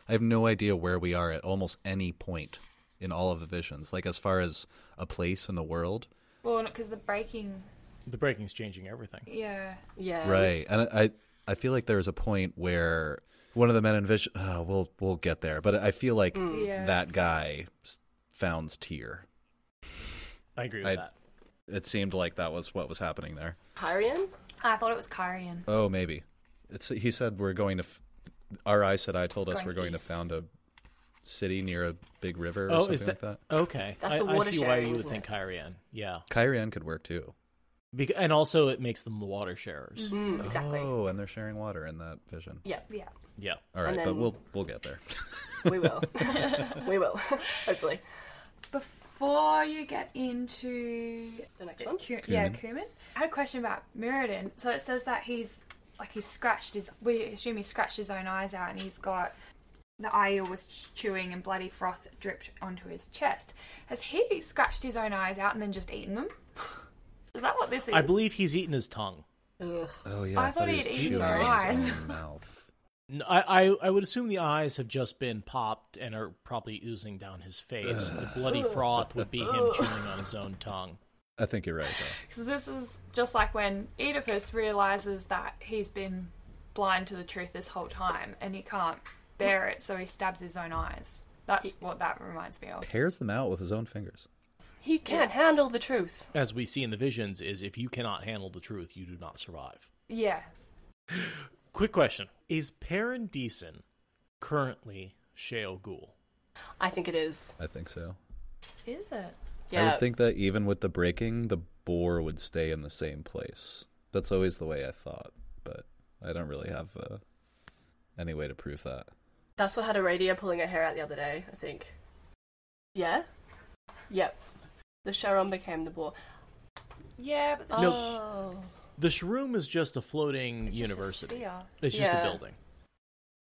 have no idea where we are at almost any point in all of the visions, as far as a place in the world. Well, because the breaking's changing everything. Yeah. Yeah. Right. And I feel like there's a point where one of the men in vision, we'll get there, but I feel like that guy found Tyr. I agree with that. It seemed like that was what was happening there. Kyrian? I thought it was Kyrian. Oh, maybe. He said we're going to... Our Aes Sedai told us we're going to east. found a city near a big river or Oh, something is that like that. okay? That's the I water see why sharing, you would isn't think it? Kyrian. Yeah, Kyrian could work too. and also it makes them the water sharers. Exactly. Oh, and they're sharing water in that vision. Yeah, Yeah. Yeah. All right, And but then- we'll get there. we will. We will. Hopefully. Before you get into The next one? Cumin. I had a question about Mirrodin. So it says that he's scratched his. We assume he scratched his own eyes out, and he's got the Aiel was chewing, and bloody froth dripped onto his chest. Has he scratched his own eyes out and then just eaten them? Is that what this is? I believe he's eaten his tongue. Ugh. Oh yeah, I thought he he'd was eaten chewing his his eyes. own mouth. I would assume the eyes have just been popped and are probably oozing down his face. The bloody froth would be him chewing on his own tongue. I think you're right though. Because this is just like when Oedipus realizes that he's been blind to the truth this whole time and he can't bear it, so he stabs his own eyes. That's what that reminds me of. Tears them out with his own fingers. He can't handle the truth. As we see in the visions, is if you cannot handle the truth, you do not survive. Yeah. Quick question. Is Perrin Deason currently Sheol Ghul? I think it is. I think so. Is it? I Yeah. would think that even with the breaking, the boar would stay in the same place. That's always the way I thought, but I don't really have any way to prove that. That's what had Aradia pulling her hair out the other day, I think. Yeah? Yep. The Sharon became the boar. Yeah, but No. Oh. The Shroom is just a floating it's just a university. sphere. It's just a Yeah. building.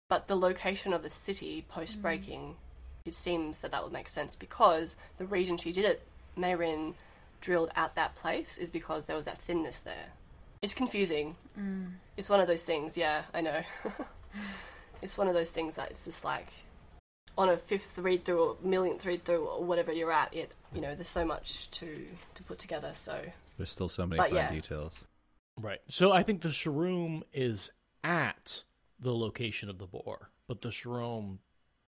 But the location of the city post-breaking, it seems that would make sense because the reason she did it, Mayrin drilled out that place, is because there was that thinness there. It's confusing. It's one of those things, yeah, I know. It's one of those things that it's just like, on a fifth read-through or millionth read-through or whatever you're at, there's so much to put together, so... There's still so many But fun yeah. details. Right. So I think the Shroom is at the location of the boar, but the Shroom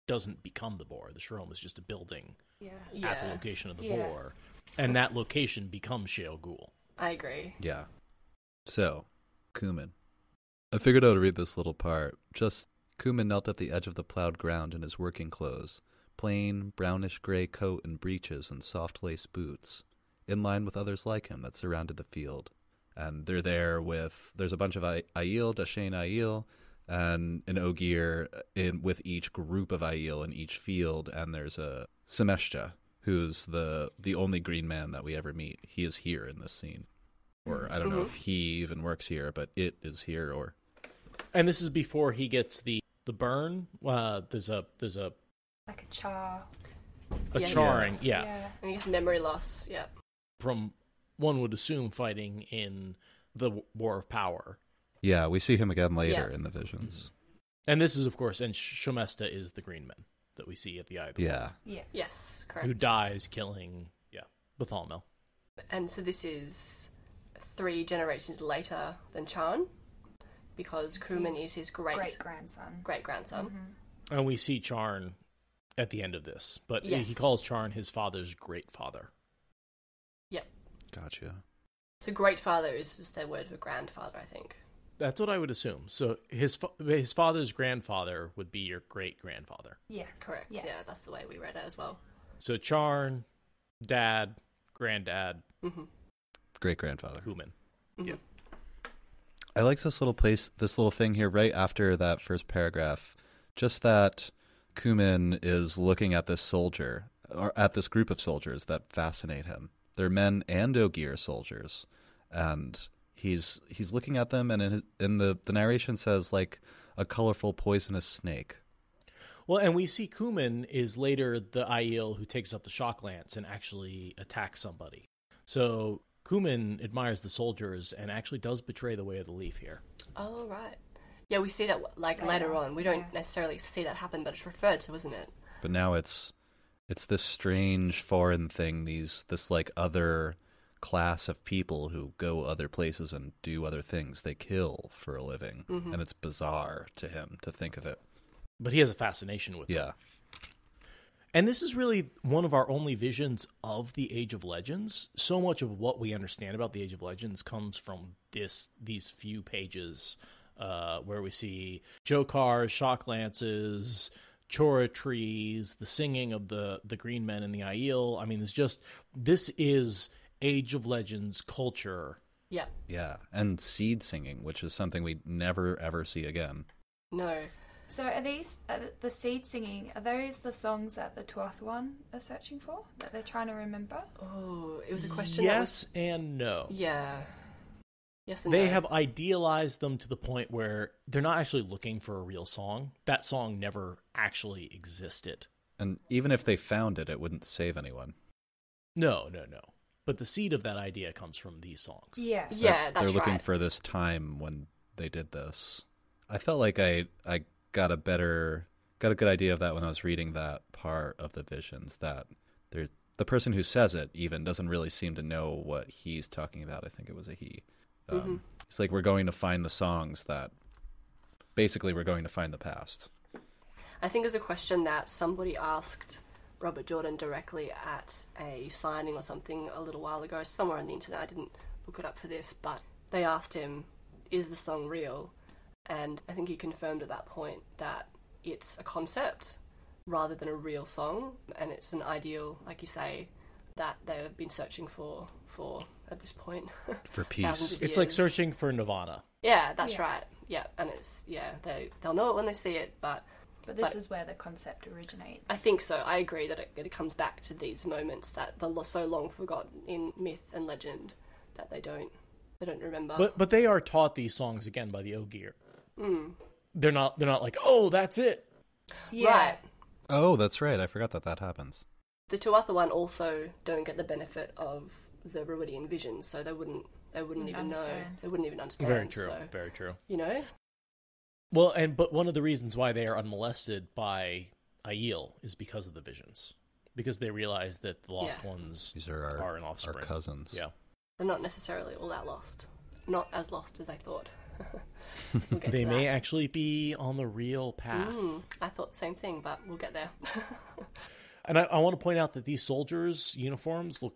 doesn't become the boar. The Shroom is just a building Yeah. at the Yeah, location of the Yeah. boar, and that location becomes Sheol Ghul. I agree. Yeah. So, Cumin. I figured I would read this little part. Just, Cumin knelt at the edge of the plowed ground in his working clothes, plain, brownish-gray coat and breeches and soft lace boots, in line with others like him that surrounded the field. And they're there there's a bunch of Aiel, Dashane Aiel, and an Ogier with each group of Aiel in each field, and there's a Semeshta, who's the only green man that we ever meet. He is here in this scene. Or I don't know if he even works here, but it is here, or... And this is before he gets the burn. There's a Like a char. Yeah. charring, yeah, Yeah. And he gets memory loss, yeah. from one would assume fighting in the War of Power. Yeah, we see him again later Yeah. in the visions. And this is, of course, and Shomesta is the Green Man that we see at the Eye of the Yeah. World, Yeah. Yes, correct. who dies killing, Bethalmel. And so this is 3 generations later than Chan, because Kuman is his Great grandson. great-grandson. And we see Charn at the end of this, but Yes. he calls Charn his father's great father. Yep. Gotcha. So great-father is just their word for grandfather, I think. That's what I would assume. So his father's grandfather would be your great grandfather. Yeah. Correct. Yeah. Yeah, that's the way we read it as well. So Charn, dad, granddad, Great-grandfather. Kuman. I like this little thing here right after that first paragraph. Just that Cumin is looking at this soldier, or at this group of soldiers that fascinate him. They're men and Ogier soldiers. And he's looking at them, and in the narration says, like, a colorful poisonous snake. Well, and we see Kuman is later the Aiel who takes up the shock lance and actually attacks somebody. So Kuman admires the soldiers and actually does betray the way of the leaf here. Oh, right. Yeah, we see that later on. We don't necessarily see that happen, but it's referred to, isn't it? But now it's this strange foreign thing, this like other class of people who go other places and do other things. They kill for a living, and it's bizarre to him to think of it. But he has a fascination with them. Yeah. And this is really one of our only visions of the Age of Legends. So much of what we understand about the Age of Legends comes from these few pages where we see Jokars, shock lances, chora trees, the singing of the green men and the Aiel. I mean, this is Age of Legends culture. Yeah. Yeah, and seed singing, which is something we never ever see again. No. So are these, the seed singing, are those the songs that the Tuatha are searching for? That they're trying to remember? Oh, it was a question Yes and no. Yeah. Yes and They no. have idealized them to the point where they're not actually looking for a real song. That song never actually existed. And even if they found it, it wouldn't save anyone. No. But the seed of that idea comes from these songs. Yeah. Yeah, that's They're looking right. for this time when they did this. I felt like I got a good idea of that when I was reading that part of the visions, that there's the person who says it even doesn't really seem to know what he's talking about. I think it was a he. It's like, we're going to find the songs that basically we're going to find the past. I think it's a question that somebody asked Robert Jordan directly at a signing or something a little while ago, somewhere on the internet. I didn't look it up for this, but they asked him, is the song real? And I think he confirmed at that point that it's a concept rather than a real song, and it's an ideal, like you say, that they've been searching for at this point. For thousands peace. of It's like years. searching for Nirvana. Yeah, that's Yeah. right. Yeah, and they'll know it when they see it, but But is where the concept originates. I think so. I agree that it comes back to these moments that they're so long forgotten in myth and legend that they don't remember. But they are taught these songs again by the Ogier. Mm. They're not like, oh, that's it. Yeah. Right. Oh, that's right. I forgot that happens. The Tuatha one also don't get the benefit of the Rhuidean vision, so they wouldn't even know. understand. They wouldn't even understand. Very true. So, Very true. you know? Well, but one of the reasons why they are unmolested by Aiel is because of the visions. Because they realize that the lost ones These are are an our offspring. cousins. Yeah. They're not necessarily all that lost. Not as lost as I thought. We'll get They to may that. actually be on the real path. I thought the same thing, but we'll get there. And I want to point out that these soldiers' uniforms look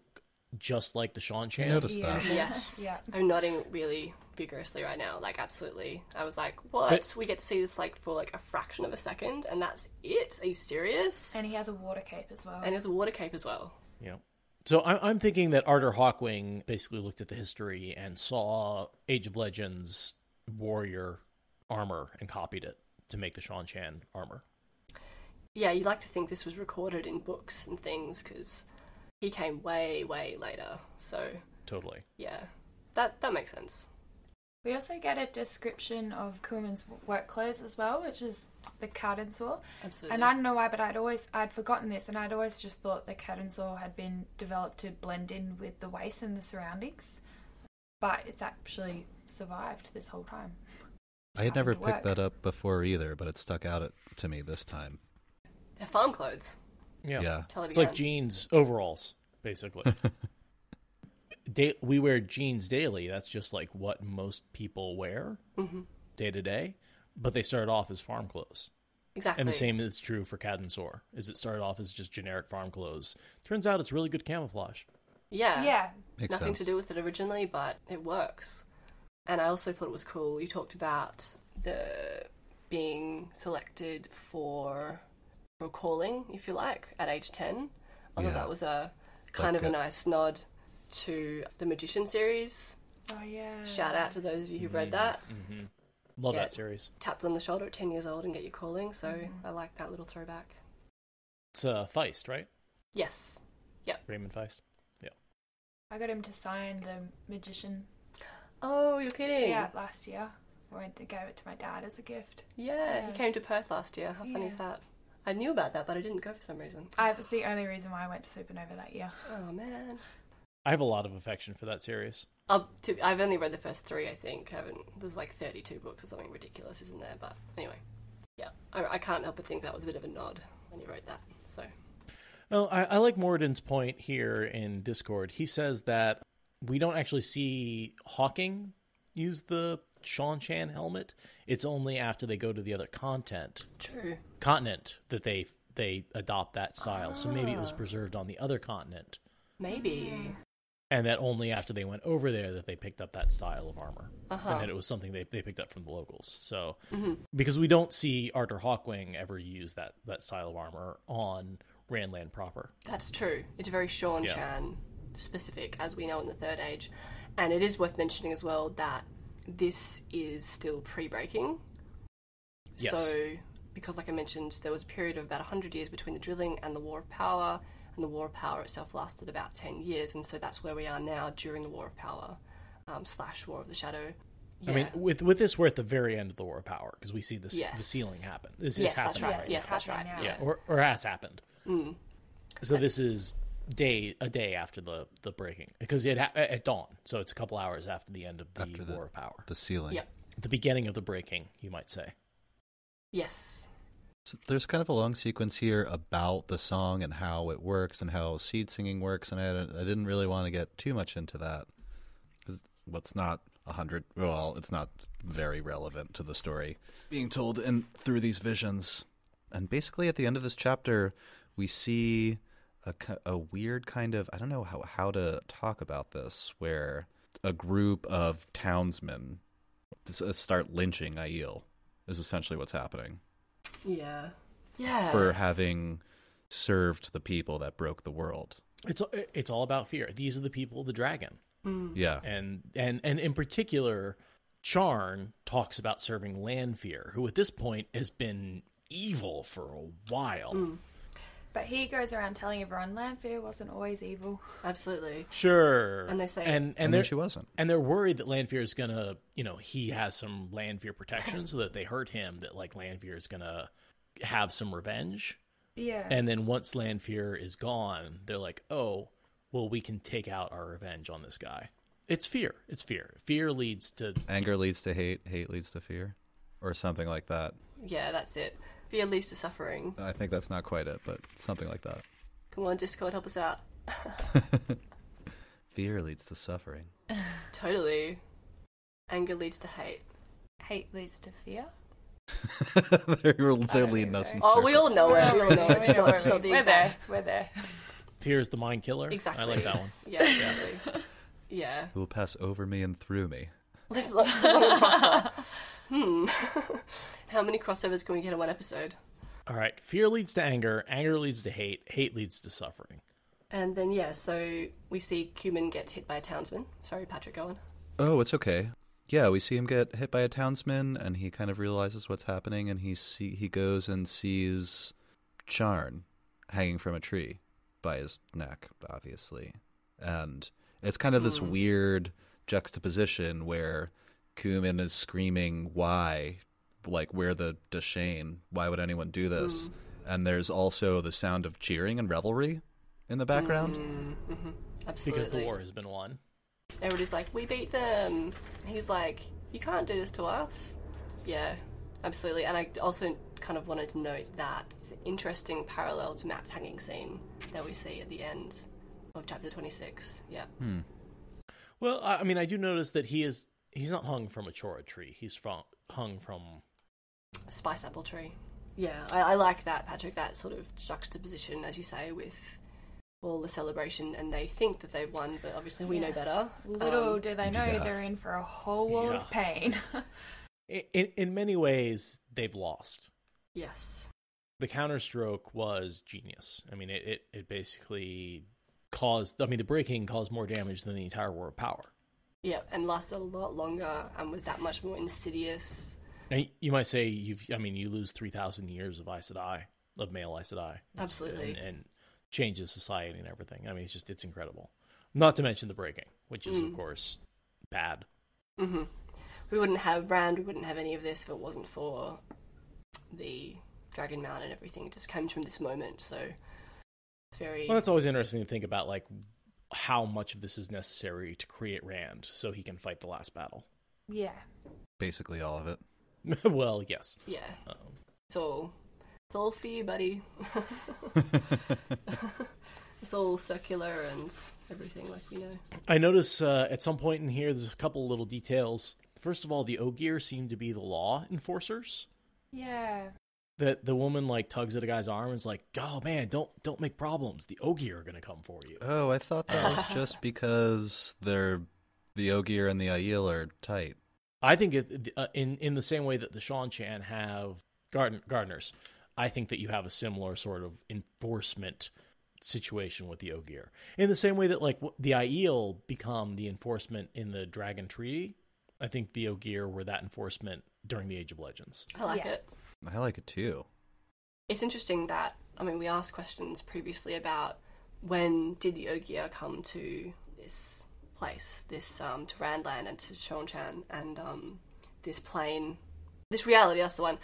just like the Shan-Chan. I noticed Yeah. that. Yes. Yeah. I'm nodding really vigorously right now. Like, absolutely. I was like, what? But- we get to see this, like, for, like, a fraction of a second, and that's it? Are you serious? And he has a water cape as well. And there's a water cape as well. Yeah. So I'm thinking that Arthur Hawkwing basically looked at the history and saw Age of Legends warrior armor and copied it to make the Shan-Chan armor. Yeah, you'd like to think this was recorded in books and things, because he came way, way later. So, Totally. yeah. That makes sense. We also get a description of Kuhlman's work clothes as well, which is the curtain saw. Absolutely. And I don't know why, but I'd forgotten this, and I'd always just thought the curtain saw had been developed to blend in with the waste and the surroundings. But it's actually survived this whole time. I had never Starting to picked work. that up before either, but it stuck out to me this time. They're farm clothes. Yeah. Tell it It's like again. jeans, overalls, basically. We wear jeans daily. That's just like what most people wear day to day. But they started off as farm clothes. Exactly. And the same is true for Cadensor, is it started off as just generic farm clothes. Turns out it's really good camouflage. Yeah. Yeah. Makes Nothing sense. to do with it originally, but it works. And I also thought it was cool. You talked about the being selected for calling, if you like, at age 10. I thought Yeah. that was a kind of a good. nice nod to the Magician series. Oh, yeah. Shout out to those of you who've read that. Love Yeah. that series. Tapped on the shoulder at 10 years old and get your calling, so I like that little throwback. It's Feist, right? Yes. Raymond Feist. I got him to sign the Magician Oh, you're kidding? last year. I went to give it to my dad as a gift. Yeah, he Yeah. came to Perth last year. How funny is Yeah. that? I knew about that, but I didn't go for some reason. That's the only reason why I went to Supernova that year. Oh, man. I have a lot of affection for that series. I've only read the first 3, I think. There's like 32 books or something ridiculous, isn't there? But anyway, yeah. I can't help but think that was a bit of a nod when he wrote that. So, No, I like Moradin's point here in Discord. He says that we don't actually see Hawking use the Shan-Chan helmet. It's only after they go to the other continent true. that they adopt that style. So maybe it was preserved on the other continent. Maybe. And that only after they went over there that they picked up that style of armor. And that it was something they picked up from the locals. So, because we don't see Arthur Hawkwing ever use that style of armor on Randland proper. That's true. It's very Sean Chan specific, as we know in the Third Age. And it is worth mentioning as well that this is still pre-breaking. Yes. So, because like I mentioned, there was a period of about 100 years between the drilling and the War of Power, and the War of Power itself lasted about 10 years, and so that's where we are now during the War of Power / War of the Shadow. Yeah. I mean, with this, we're at the very end of the War of Power, because we see the sealing happen. This is happening that's right. right Yes, that's right. Yeah, or has happened. So this is a day after the breaking, because it at dawn, so it's a couple hours after the end of the War of Power. The sealing. Yep. The beginning of the breaking, you might say. Yes. So there's kind of a long sequence here about the song and how it works and how seed singing works, and I didn't really want to get too much into that. Because it's not it's not very relevant to the story being told through these visions. And basically at the end of this chapter, we see a weird kind of, I don't know how to talk about this, where a group of townsmen start lynching Aiel, is essentially what's happening. Yeah. Yeah. For having served the people that broke the world. It's all about fear. These are the people of the dragon. Yeah. And in particular, Charn talks about serving Lanfear, who at this point has been evil for a while. But he goes around telling everyone Lanfear wasn't always evil. Absolutely. Sure. And they say... And then she wasn't. And they're worried that Lanfear is going to, he has some Lanfear protection, so that they hurt him, that, like, Lanfear is going to have some revenge. Yeah. And then once Lanfear is gone, they're like, oh, well, we can take out our revenge on this guy. It's fear. It's fear. Fear leads to... Anger leads to hate. Hate leads to fear. Or something like that. Yeah, that's it. Fear leads to suffering. I think that's not quite it, but something like that. Come on, Discord, help us out. Fear leads to suffering. Totally. Anger leads to hate. Hate leads to fear. They're leading us in Oh, we all know it. We all know it. It's not the We're there. exact... We're there. Fear is the mind killer. Exactly. I like that one. Yeah, exactly. Yeah. Who will pass over me and through me. Live long and prosper. How many crossovers can we get in one episode? All right. Fear leads to anger. Anger leads to hate. Hate leads to suffering. And then, so we see Cumin gets hit by a townsman. Sorry, Patrick, go on. Oh, it's okay. Yeah, we see him get hit by a townsman, and he kind of realizes what's happening, and he goes and sees Charn hanging from a tree by his neck, obviously. And it's kind of this weird juxtaposition where Cumin is screaming, why? Like, we're the Deshane. Why would anyone do this? And there's also the sound of cheering and revelry in the background. Absolutely. Because the war has been won. Everybody's like, we beat them. He's like, you can't do this to us. Yeah, absolutely. And I also kind of wanted to note that it's an interesting parallel to Matt's hanging scene that we see at the end of chapter 26. Yeah. Well, I mean, I do notice that he's not hung from a chora tree. He's hung from A spice apple tree. Yeah, I like that, Patrick, that sort of juxtaposition, as you say, with all the celebration, and they think that they've won, but obviously we know better. Little do they know they're in for a whole world of pain. In many ways, they've lost. Yes. The counterstroke was genius. I mean, it basically caused... I mean, the breaking caused more damage than the entire War of Power. Yeah, and lasted a lot longer, and was that much more insidious. Now, you might say you lose 3,000 years of Aes Sedai, of male Aes Sedai. Absolutely. And changes society and everything. I mean, it's incredible. Not to mention the breaking, which is, of course, bad. Mm-hmm. We wouldn't have Rand, we wouldn't have any of this if it wasn't for the Dragon Mount and everything. It just comes from this moment, so it's very... Well, that's always interesting to think about, like, how much of this is necessary to create Rand so he can fight the last battle. Yeah. Basically all of it. Well, yes. Yeah. It's all for you, buddy. It's all circular and everything, like we know. I notice at some point in here, there's a couple little details. First of all, the Ogier seem to be the law enforcers. Yeah. that the woman like tugs at a guy's arm and is like, "Oh man, don't make problems. The Ogier are gonna come for you." Oh, I thought that was just because the Ogier and the Aiel are tight. I think in the same way that the Seanchan have gardeners, I think that you have a similar sort of enforcement situation with the Ogier. In the same way that like the Aiel become the enforcement in the Dragon Treaty, I think the Ogier were that enforcement during the Age of Legends. I like it. I like it too. It's interesting that, I mean, we asked questions previously about when did the Ogier come to this place, this to Randland and to Seanchan and this plane, this reality, that's the one.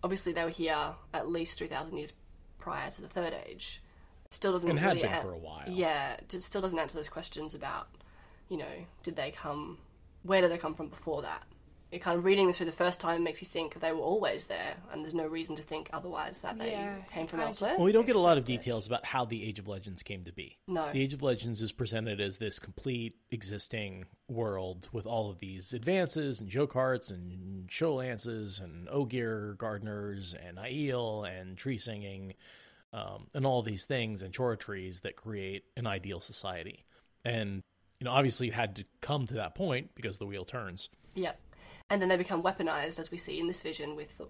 Obviously they were here at least 3,000 years prior to the Third Age. Still doesn't and had really been for a while. Yeah, it still doesn't answer those questions about, did they come, where did they come from before that? It kind of reading this through the first time makes you think they were always there, and there's no reason to think otherwise that they came from elsewhere. Well, we don't get a lot of details about how the Age of Legends came to be. No. The Age of Legends is presented as this complete existing world with all of these advances and Jokarts and show lances and Ogier gardeners and Aiel and tree singing and all these things and chora trees that create an ideal society. And, obviously it had to come to that point because the wheel turns. Yep. And then they become weaponized, as we see in this vision with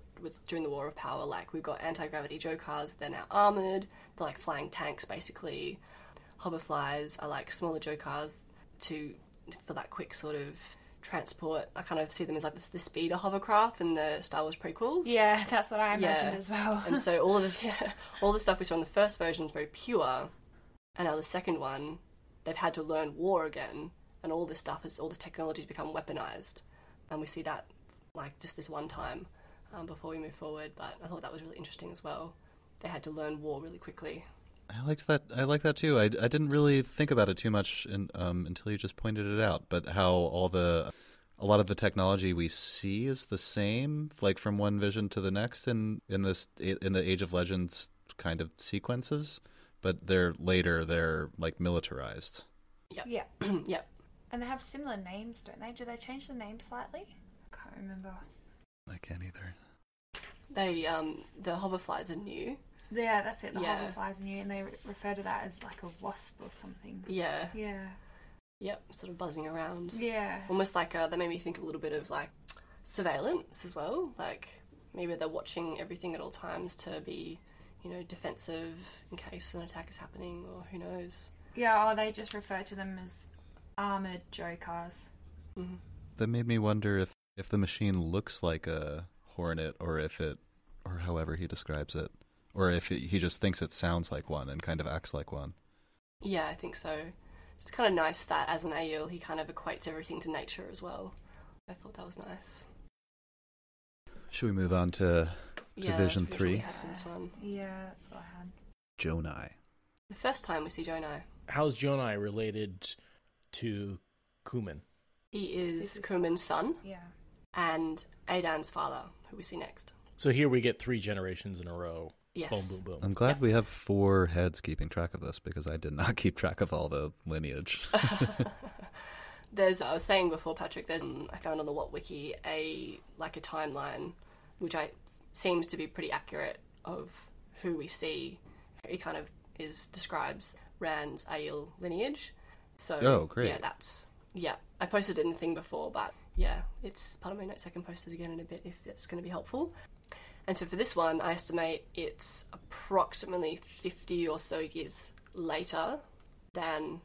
during the War of Power. Like, we've got anti-gravity Jokars, they're now armoured, they're like flying tanks, basically. Hoverflies are like smaller Jokars for that quick sort of transport. I kind of see them as like the speeder hovercraft in the Star Wars prequels. Yeah, that's what I imagined as well. And so all the stuff we saw in the first version is very pure, and now the second one, they've had to learn war again, and all this technology has become weaponized. And we see that, like, just this one time before we move forward. But I thought that was really interesting as well. They had to learn war really quickly. I liked that. I like that too. I didn't really think about it too much until you just pointed it out. But how a lot of the technology we see is the same, like from one vision to the next in the Age of Legends kind of sequences. But they're like militarized. Yep. Yeah. Yep. And they have similar names, don't they? Do they change the name slightly? I can't remember. I can't either. They the hoverflies are new. Yeah, that's it. The Yeah. hoverflies are new, and they refer to that as like a wasp or something. Yeah. Yeah. Yep. Sort of buzzing around. Yeah. Almost like they made me think a little bit of like surveillance as well. Like maybe they're watching everything at all times to be, defensive in case an attack is happening, or who knows. Yeah. Or they just refer to them as armored Jokars. Mm-hmm. That made me wonder if the machine looks like a hornet, or however he describes it, or if he just thinks it sounds like one and kind of acts like one. Yeah, I think so. It's kind of nice that as an Aiel, he kind of equates everything to nature as well. I thought that was nice. Should we move on to Vision 3? Had for this one. Yeah, that's what I had. Jonai. The first time we see Jonai. How's Jonai related to Kuman? He is Kuman's son. Yeah. And Aidan's father, who we see next. So here we get 3 generations in a row. Yes. Boom, boom, boom. I'm glad we have 4 heads keeping track of this, because I did not keep track of all the lineage. I was saying before, Patrick, I found on the What Wiki a timeline, which seems to be pretty accurate of who we see. It kind of describes Rand's Aiel lineage. So, oh, great. I posted it in the thing before, but yeah, it's part of my notes. I can post it again in a bit if that's going to be helpful. And so for this one, I estimate it's approximately 50 or so years later than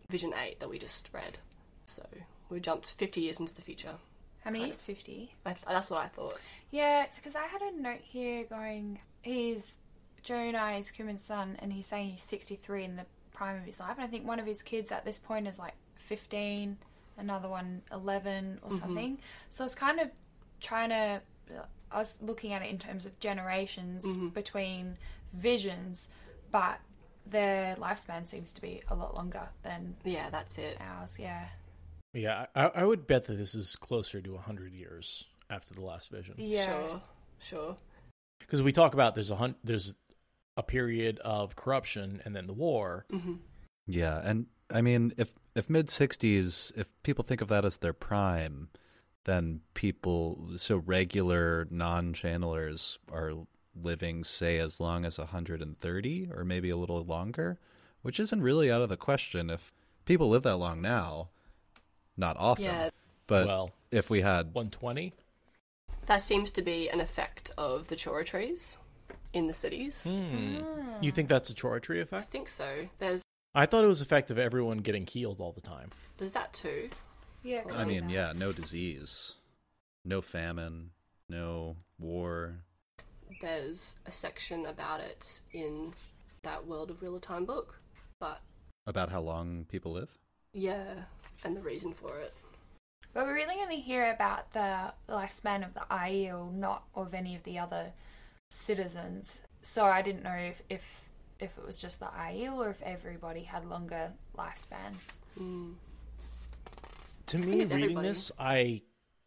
Vision 8 that we just read. So we jumped 50 years into the future. How many is 50? That's what I thought. Yeah, it's because I had a note here going, he's Jonai's Kuman's son, and he's saying he's 63 in the prime of his life. And I think one of his kids at this point is like 15, another one 11 or something. So I was kind of I was looking at it in terms of generations between visions, but their lifespan seems to be a lot longer than that's it. ours. Yeah, I would bet that this is closer to 100 years after the last vision. Yeah. Sure. Because we talk about there's a period of corruption and then the war. Mm-hmm. Yeah, and I mean, if mid-60s, if people think of that as their prime, then regular non-channelers are living, say, as long as 130 or maybe a little longer, which isn't really out of the question if people live that long now. Not often. Yeah. But Well, if we had 120? That seems to be an effect of the chora trees in the cities. You think that's a Chora-tree I effect? think so. I thought it was effect of everyone getting healed all the time. There's that too. Yeah. I mean, yeah, no disease, no famine, no war. There's a section about it in that World of Wheel of Time book, but About how long people live? yeah, and the reason for it. But we really only hear about the lifespan of the Aiel, not of any of the other citizens. So I didn't know if it was just the Aiel or if everybody had longer lifespans. To me, it's reading everybody. this,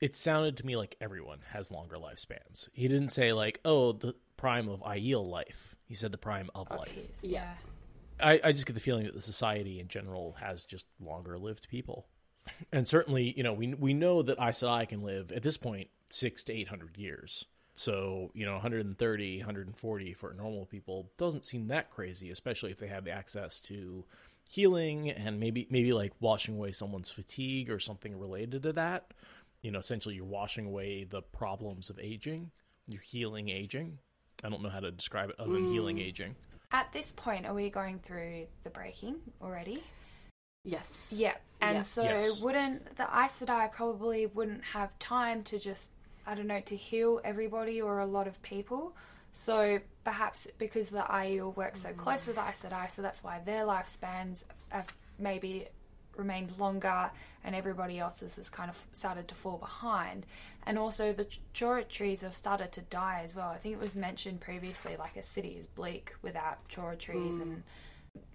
it sounded to me like everyone has longer lifespans. He didn't say like, oh, the prime of Aiel life. He said the prime of life. His, Yeah. I just get the feeling that the society in general has just longer lived people. And certainly, we know that Aes Sedai can live at this point 600 to 800 years. So, 130, 140 for normal people doesn't seem that crazy, especially if they have the access to healing and maybe like washing away someone's fatigue or something related to that. Essentially you're washing away the problems of aging. You're healing aging. I don't know how to describe it other than healing aging. At this point, are we going through the breaking already? Yes. Yeah. And Yeah. so Yes. wouldn't the Aes Sedai probably wouldn't have time to just, I don't know, to heal everybody or a lot of people. So perhaps because the Aiel work so close with Aes Sedai, so that's why their lifespans have maybe remained longer and everybody else's has kind of started to fall behind. And also the chora trees have started to die as well. I think it was mentioned previously, like a city is bleak without chora trees and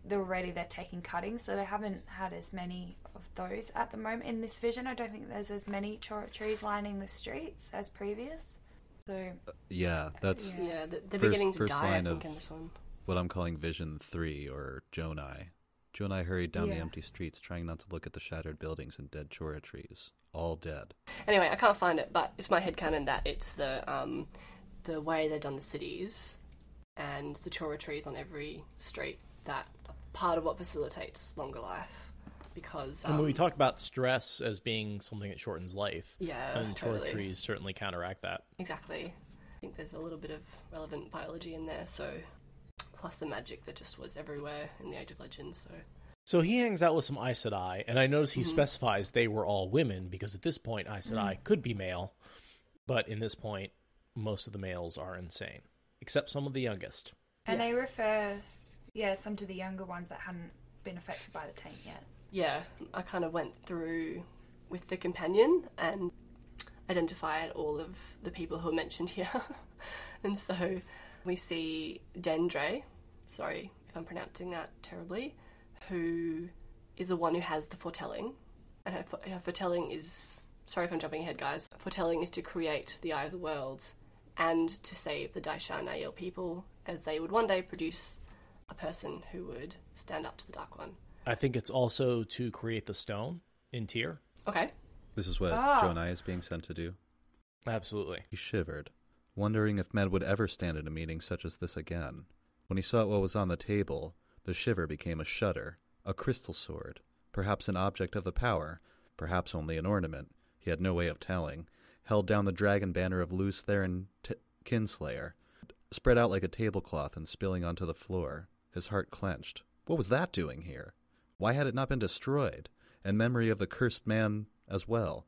they're taking cuttings, so they haven't had as many of those at the moment in this vision. I don't think there's as many chora trees lining the streets as previous. So Yeah, that's Yeah, they're First- beginning to first die, I line think, of- in this one. what I'm calling Vision 3, or Jonai. Jonai hurried down the Yeah. empty streets, trying not to look at the shattered buildings and dead chora trees. All dead. Anyway, I can't find it, but it's my headcanon that it's the way they've done the cities and the chora trees on every street that part of what facilitates longer life. Because And when we talk about stress as being something that shortens life, yeah, and totally. chora trees certainly counteract that. Exactly. I think there's a little bit of relevant biology in there, so plus the magic that just was everywhere in the Age of Legends, So he hangs out with some Aes Sedai, and I notice he specifies they were all women, because at this point Aes Sedai could be male, but in this point, most of the males are insane, except some of the youngest. and they Yes. refer some to the younger ones that hadn't been affected by the taint yet. yeah, I kind of went through with the companion and identified all of the people who are mentioned here. And so we see Dendre, sorry if I'm pronouncing that terribly, who is the one who has the foretelling. And her foretelling is, sorry if I'm jumping ahead guys, foretelling is to create the Eye of the World and to save the Daishan Aiel people, as they would one day produce a person who would stand up to the Dark One. I think it's also to create the stone in Tyr. Okay. This is what Ah. Jonai is being sent to do. Absolutely. He shivered, wondering if men would ever stand in a meeting such as this again. When he saw what was on the table, the shiver became a shudder. A crystal sword, perhaps an object of the power, perhaps only an ornament, he had no way of telling, held down the dragon banner of Lews Therin Kinslayer, spread out like a tablecloth and spilling onto the floor. His heart clenched. What was that doing here? Why had it not been destroyed? And memory of the cursed man as well.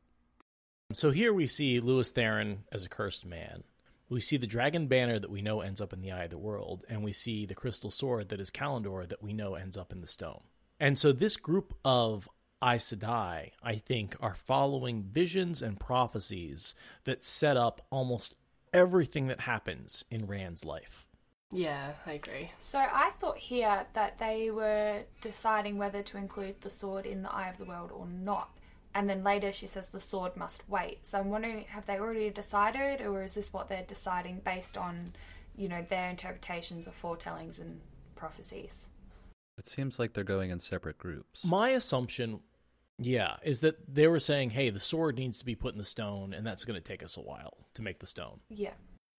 So here we see Lews Therin as a cursed man. We see the dragon banner that we know ends up in the Eye of the World, and we see the crystal sword that is Kalendor that we know ends up in the stone. And so this group of Aes Sedai, I think, are following visions and prophecies that set up almost everything that happens in Rand's life. Yeah, I agree. So I thought here that they were deciding whether to include the sword in the Eye of the World or not. And then later she says the sword must wait. So I'm wondering, have they already decided, or is this what they're deciding based on, their interpretations of foretellings and prophecies? It seems like they're going in separate groups. My assumption, is that they were saying, hey, the sword needs to be put in the stone, and that's going to take us a while to make the stone. Yeah.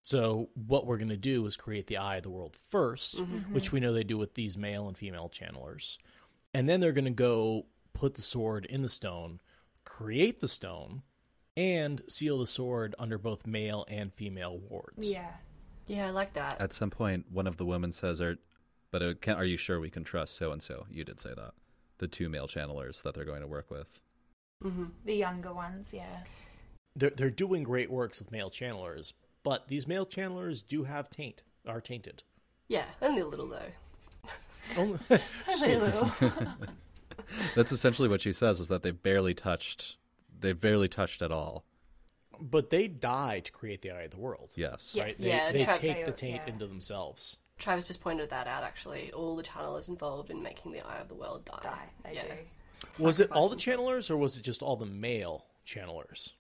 So what we're going to do is create the eye of the world first, which we know they do with these male and female channelers. And then they're going to go put the sword in the stone, create the stone, and seal the sword under both male and female wards. Yeah. Yeah, I like that. At some point, one of the women says, are you sure we can trust so-and-so? You did say that. The 2 male channelers that they're going to work with. The younger ones, yeah. They're doing great works with male channelers, but these male channelers do have are tainted. Yeah, only a little though. Only Only a little. That's essentially what she says, is that they've barely touched at all. But they die to create the eye of the world. Yes. Right? Yes. They Yeah, take the taint into themselves. Travis just pointed that out, actually. All the channelers involved in making the Eye of the World die. They do. Was it all the Sacrificing. channelers, or was it just all the male channelers?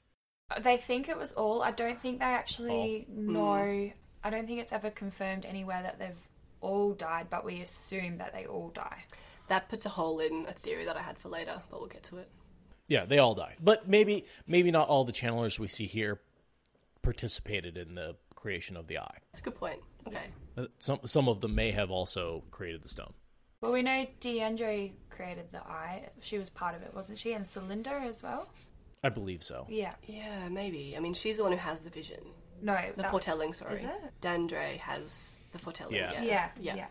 They think it was all. I don't think they actually know. I don't think it's ever confirmed anywhere that they've all died, but we assume that they all die. That puts a hole in a theory that I had for later, but we'll get to it. Yeah, they all die. But maybe not all the channelers we see here participated in the creation of the eye. That's a good point. Okay. Some of them may have also created the stone. Well, we know Ter'angreal created the eye. She was part of it, wasn't she? And Celinda as well? I believe so. Yeah. Yeah, maybe. I mean, she's the one who has the vision. No. The foretelling, sorry. Is it? Dandre has the foretelling. Yeah. Yeah.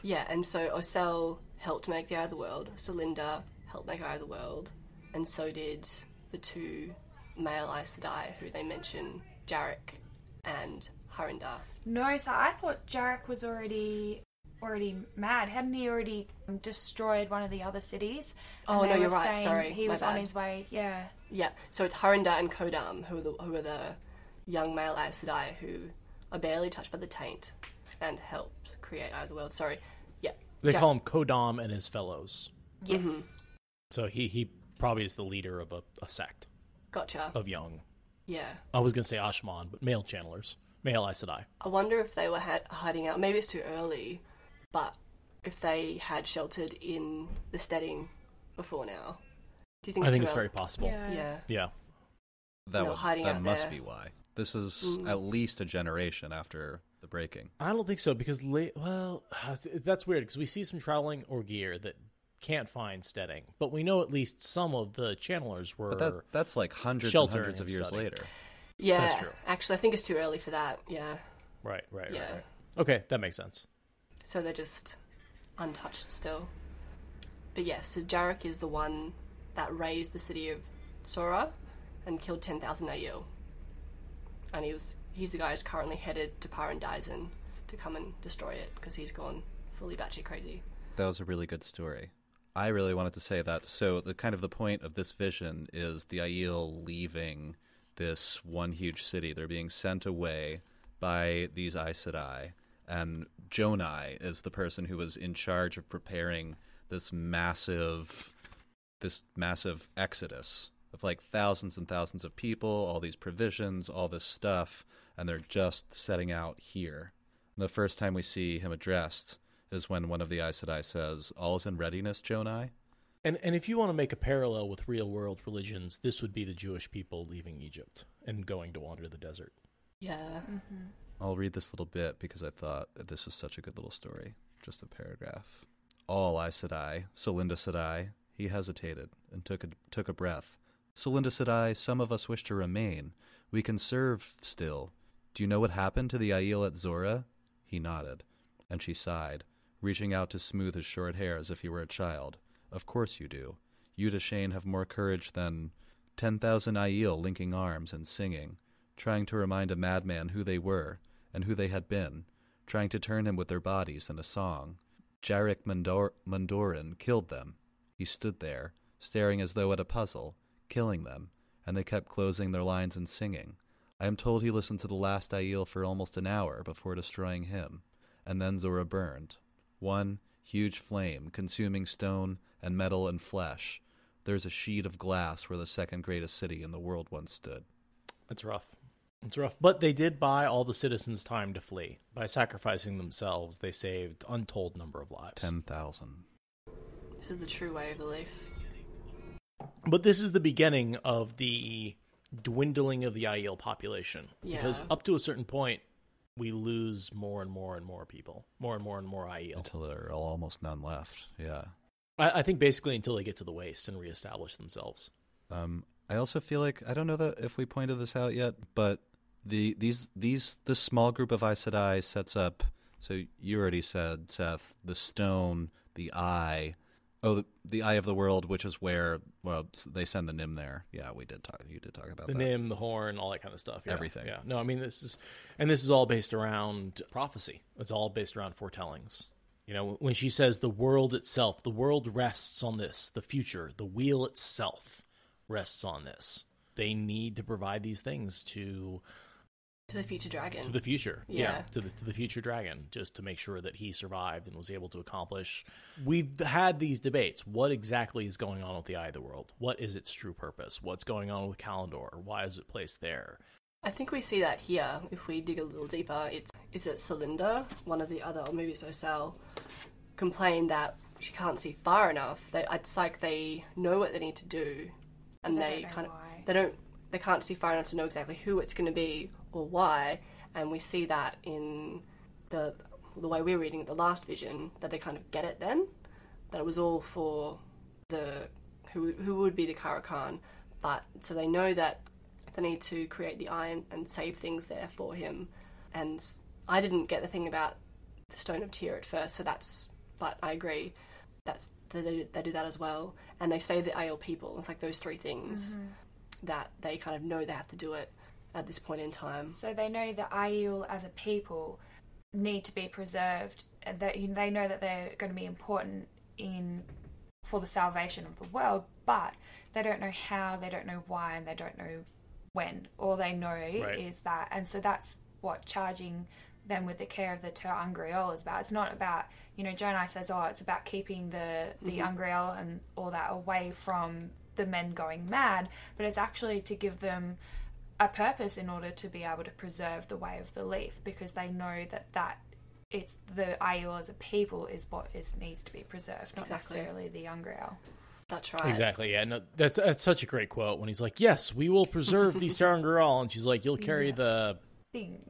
Yeah, and so Osel helped make the Eye of the World. Celinda helped make Eye of the World. And so did the 2 male Aes Sedai, who they mention, Jarek and Harinda. No, so I thought Jarek was already mad. Hadn't he already destroyed one of the other cities? Oh, And no, they you're were right. saying Sorry, He my was on bad. his way, yeah. Yeah, so it's Harinda and Kodam, who are the young male Aes Sedai who are barely touched by the taint and helped create Eye of the World. Sorry. Yeah. They call him Kodam and his fellows. Yes. So he probably is the leader of a sect Gotcha. of young. Yeah. I was going to say Ashman, but male channelers. Male Aes Sedai. I wonder if they were hiding out. Maybe it's too early, but if they had sheltered in the steading before now. Do you think I it's think too it's early? very possible. Yeah. Yeah. Hiding That out must there. be why. This is at least a generation after the breaking. I don't think so, because, that's weird, because we see some traveling Orgir that can't find steading, but we know at least some of the channelers were... But that's like hundreds and sheltering hundreds of and years studying. later. Yeah. That's true. Actually, I think it's too early for that. Yeah. Right. Yeah. Okay, that makes sense. So they're just untouched still. But yes, so Jarek is the one that raised the city of Sora and killed 10,000 Aiel. And he's the guy who's currently headed to Parandaisen to come and destroy it because he's gone fully batshit crazy. That was a really good story. I really wanted to say that. So the point of this vision is the Aiel leaving this one huge city. They're being sent away by these Aes Sedai, and Jonai is the person who was in charge of preparing this massive exodus of like thousands and thousands of people, all these provisions, all this stuff, and they're just setting out here. And the first time we see him addressed is when one of the Aes Sedai says, "All's in readiness, Jonai." And if you want to make a parallel with real-world religions, this would be the Jewish people leaving Egypt and going to wander the desert. Yeah. I'll read this little bit because I thought that this is such a good little story. Just a paragraph. All Aes Sedai, Celinda Sedai, he hesitated and took a breath. Celinda Sedai, some of us wish to remain. We can serve still. Do you know what happened to the Aiel at Zora? He nodded, and she sighed, reaching out to smooth his short hair as if he were a child. Of course you do. You, Deshane, have more courage than 10,000 Aiel linking arms and singing, trying to remind a madman who they were and who they had been, trying to turn him with their bodies in a song. Jarek Mundoran killed them. He stood there, staring as though at a puzzle, killing them, and they kept closing their lines and singing. I am told he listened to the last Aiel for almost an hour before destroying him, and then Zora burned. One huge flame, consuming stone and metal and flesh. There's a sheet of glass where the second greatest city in the world once stood. It's rough. It's rough. But they did buy all the citizens time to flee. By sacrificing themselves, they saved untold number of lives. 10,000. This is the true way of the leaf. But this is the beginning of the dwindling of the Aiel population. Yeah. Because up to a certain point, we lose more and more and more people. More and more Aiel. Until there are almost none left. Yeah. I think basically until they get to the waste and reestablish themselves. I also feel like, I don't know that if we pointed this out yet, but this small group of Aes Sedai sets up, so you already said, Seth, the stone, the eye. Oh, the eye of the world, which is where, well, they send the Nym there. Yeah, you did talk about the that. Nym, the horn, all that kind of stuff. Yeah. Everything. Yeah. No, I mean, this is all based around prophecy. It's all based around foretellings. You know, when she says the world itself, the world rests on this, the future, the wheel itself rests on this. They need to provide these things to the future dragon. To the future. Yeah. To the future dragon, just to make sure that he survived and was able to accomplish. We've had these debates. What exactly is going on with the Eye of the World? What is its true purpose? What's going on with Kalendor? Why is it placed there? I think we see that here, if we dig a little deeper. Is it Celinda, one of the other, or maybe it's Osel, complained that she can't see far enough. It's like they know what they need to do, and they can't see far enough to know exactly who it's going to be or why. And we see that in the way we're reading the last vision, that they kind of get it then, that it was all for who would be the Karakan. But so they know that they need to create the eye and save things there for him. And I didn't get the thing about the Stone of Tyr at first, but I agree they do that as well. And they say the Aiel people. It's like those three things that they kind of know they have to do it at this point in time. So they know that Aiel as a people need to be preserved. They know that they're going to be important for the salvation of the world, but they don't know how, they don't know why, and they don't know when. All they know is that. And so that's what charging them with the care of the Ter'angreal is about. It's not about, Jonai says, it's about keeping the Ungreal and all that away from the men going mad, but it's actually to give them a purpose in order to be able to preserve the way of the leaf, because they know that it's the Aiel as a people is what needs to be preserved, not necessarily the Ungreal. That's right. Exactly, yeah. No, that's such a great quote when he's like, yes, we will preserve these Ter'angreal, and she's like, you'll carry the things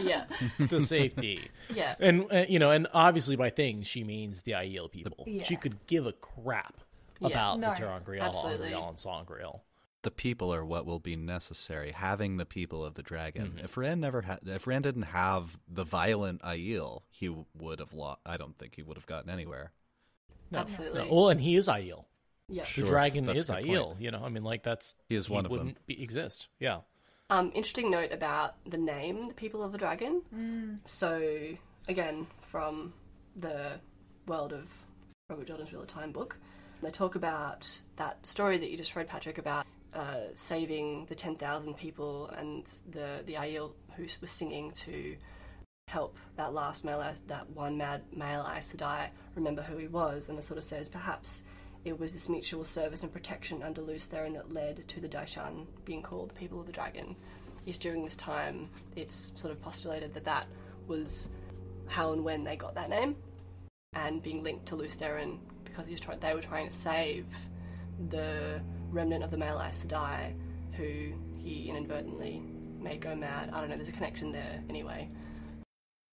yeah. to safety. Yeah. And, and obviously by things, she means the Aiel people. Yeah. She could give a crap about the Ter'angreal, Ungreal, and Sangreal. The people are what will be necessary. Having the people of the dragon. If Rand didn't have the violent Aiel, he would have lost. I don't think he would have gotten anywhere. No, absolutely. No. Well, and he is Aiel. Yeah, the dragon is Aiel. He is one of them. Exist. Yeah. Interesting note about the name, the people of the dragon. So again, from the world of Robert Jordan's Wheel of Time book, they talk about that story that you just read, Patrick, about saving the 10,000 people and the Aiel who was singing to help that last one male Aes Sedai remember who he was, and it sort of says perhaps it was this mutual service and protection under Lews Therin that led to the Daishan being called the people of the dragon. Yes, during this time, it's sort of postulated that was how and when they got that name, and being linked to Lews Therin because they were trying to save the remnant of the male Aes Sedai, who he inadvertently made go mad. I don't know, there's a connection there anyway.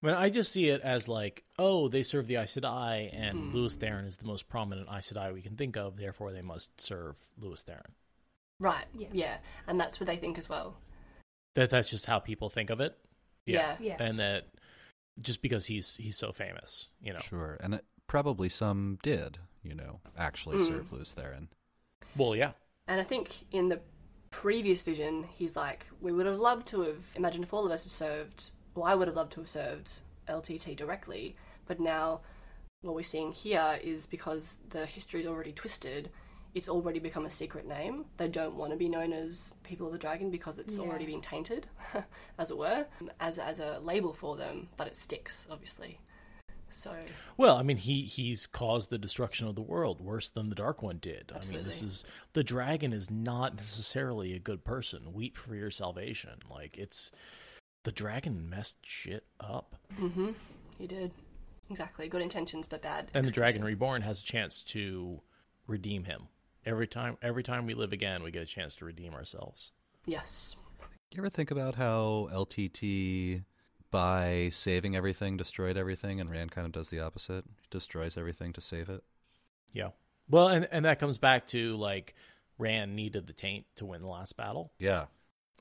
I mean, I just see it as like, they serve the Aes Sedai, and Lews Therin is the most prominent Aes Sedai we can think of, therefore they must serve Lews Therin. Right, yeah. And that's what they think as well. That's just how people think of it? Yeah. And that just because he's so famous, Sure, and probably some did, actually serve Lews Therin. Well, yeah. And I think in the previous vision, he's like, we would have loved to have, imagine if all of us had served, I would have loved to have served LTT directly, but now what we're seeing here is because the history is already twisted, it's already become a secret name. They don't want to be known as People of the Dragon because it's already been tainted, as it were, as a label for them, but it sticks, obviously. So, well, I mean, he's caused the destruction of the world worse than the Dark One did. Absolutely. I mean, the dragon is not necessarily a good person. Weep for your salvation. The dragon messed shit up. He did. Exactly. Good intentions, but bad. And the Dragon Reborn has a chance to redeem him. Every time we live again, we get a chance to redeem ourselves. Yes. You ever think about how LTT, by saving everything, destroyed everything, and Rand kind of does the opposite? He destroys everything to save it. Yeah. Well, and that comes back to, like, Rand needed the taint to win the last battle. Yeah.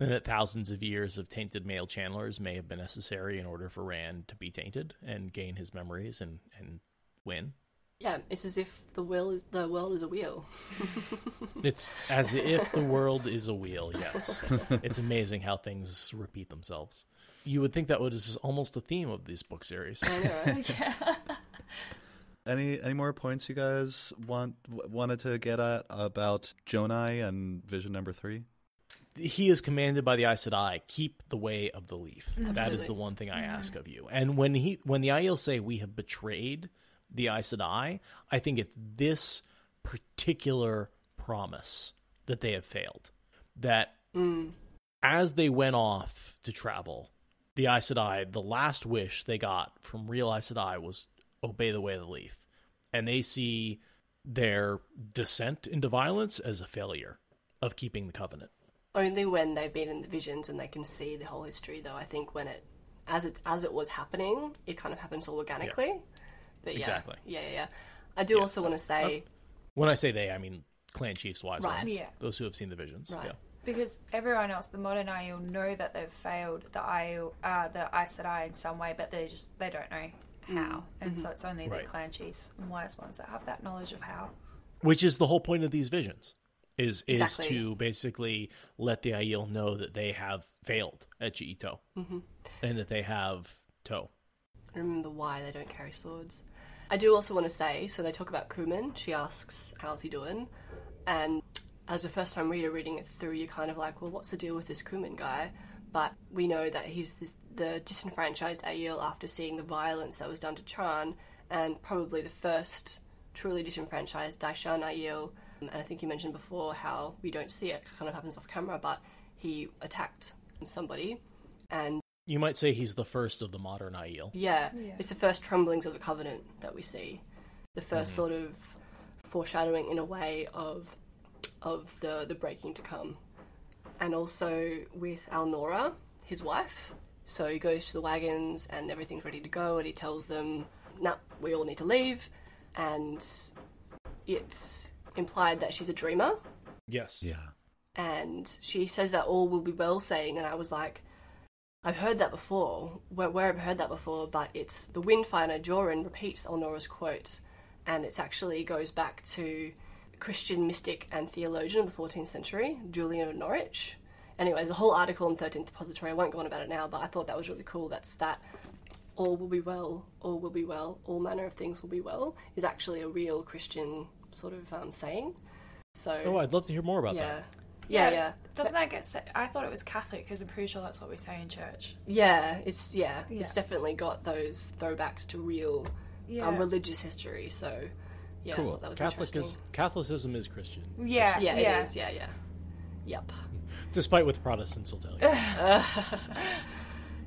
And that thousands of years of tainted male channelers may have been necessary in order for Rand to be tainted and gain his memories and win. Yeah, it's as if the world is a wheel. It's as if the world is a wheel, yes. It's amazing how things repeat themselves. You would think that was almost a theme of this book series. I know, right? Yeah. Any more points you guys wanted to get at about Jonai and Vision number 3? He is commanded by the Aes Sedai, keep the way of the leaf. Absolutely. That is the one thing I ask of you. And when the Aiel say we have betrayed the Aes Sedai, I think it's this particular promise that they have failed. That as they went off to travel, the Aes Sedai, the last wish they got from real Aes Sedai was obey the way of the leaf. And they see their descent into violence as a failure of keeping the covenant. Only when they've been in the visions and they can see the whole history, though. I think when as it was happening, it kind of happens all organically. Yeah. But yeah, Exactly. Yeah. I do also want to say, When I say they, I mean clan chiefs, wise Right. ones, Yeah. those who have seen the visions. Right. Yeah. Because everyone else, the modern Aiel, know that they've failed the Aes Sedai in some way, but they don't know how. And so it's only Right. the clan chiefs and wise ones that have that knowledge of how. Which is the whole point of these visions, is Exactly. to basically let the Aiel know that they have failed at Ch'ito, and that they have Toe. remember why they don't carry swords. I do also want to say, so they talk about Kuman. She asks, how's he doing? And as a first-time reader reading it through, you're kind of like, well, what's the deal with this Kuman guy? But we know that he's the disenfranchised Aiel after seeing the violence that was done to Chan, and probably the first truly disenfranchised Daishan Aiel. And I think you mentioned before how we don't see it, kind of happens off camera, but he attacked somebody. And You might say he's the first of the modern Aiel. yeah, Yeah. it's the first tremblings of the Covenant that we see. The first sort of foreshadowing in a way of the breaking to come. And also with Alnora, his wife. So he goes to the wagons and everything's ready to go, and he tells them, nah, we all need to leave. And it's implied that she's a dreamer. Yes. Yeah. And she says that all will be well, saying, and I was like, I've heard that before. Where I've heard that before, but it's the Windfinder Joran repeats Alnora's quote, and it actually goes back to Christian mystic and theologian of the 14th century, Julian of Norwich. Anyway, there's a whole article in 13th Depository. I won't go on about it now, but I thought that was really cool. That's that all will be well, all will be well, all manner of things will be well, is actually a real Christian sort of saying. So, Oh, I'd love to hear more about yeah. that. Yeah. Doesn't that get said? I thought it was Catholic because I'm pretty sure that's what we say in church. Yeah, it's Yeah. definitely got those throwbacks to real Yeah. religious history. So, yeah, I Cool. thought that was interesting. Catholicism is Christian, Yeah. Yeah, it is. Yeah. Yep. despite what the Protestants will tell you.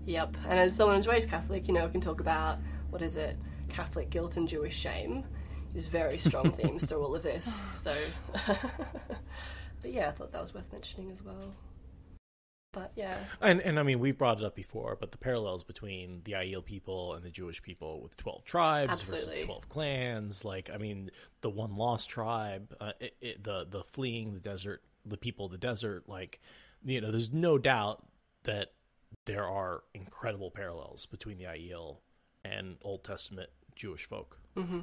Yep. And as someone who's raised Catholic, can talk about, what is it, Catholic guilt and Jewish shame. Is very strong themes through all of this. So, but yeah, I thought that was worth mentioning as well. But yeah. And I mean, we've brought it up before, but the parallels between the Aiel people and the Jewish people with 12 tribes versus Absolutely. 12 clans, like, I mean, the one lost tribe, the fleeing the desert, the people of the desert, like, there's no doubt that there are incredible parallels between the Aiel and Old Testament Jewish folk. Mm-hmm.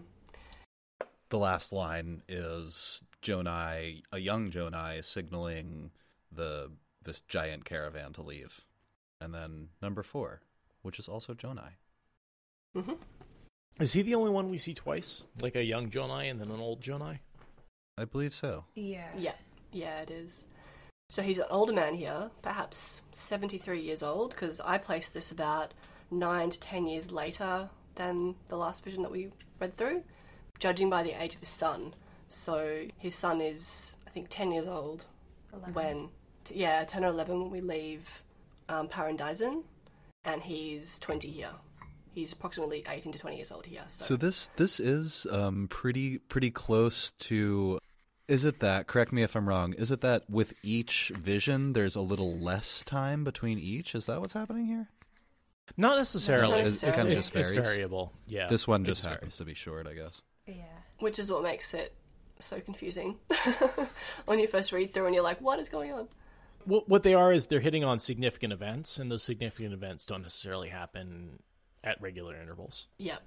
The last line is Jonai, a young Jonai, signaling this giant caravan to leave. And then number 4, which is also Jonai. Mm-hmm. Is he the only one we see twice? Like a young Jonai and then an old Jonai? I believe so. Yeah. Yeah, it is. So he's an older man here, perhaps 73 years old, because I placed this about 9 to 10 years later than the last vision that we read through, judging by the age of his son. So his son is, I think, 10 years old 11. 10 or 11 when we leave Paradisen, and he's 20 here. He's approximately 18 to 20 years old here. So So this is pretty close to Is it that, correct me if I'm wrong, is it that with each vision there's a little less time between each? Is that what's happening here? Not necessarily. It kind of just varies? It's variable. Yeah. This one just happens to be short, I guess. Yeah. Which is what makes it so confusing when you first read through and you're like, what is going on? What they are is they're hitting on significant events, and those significant events don't necessarily happen at regular intervals. Yep.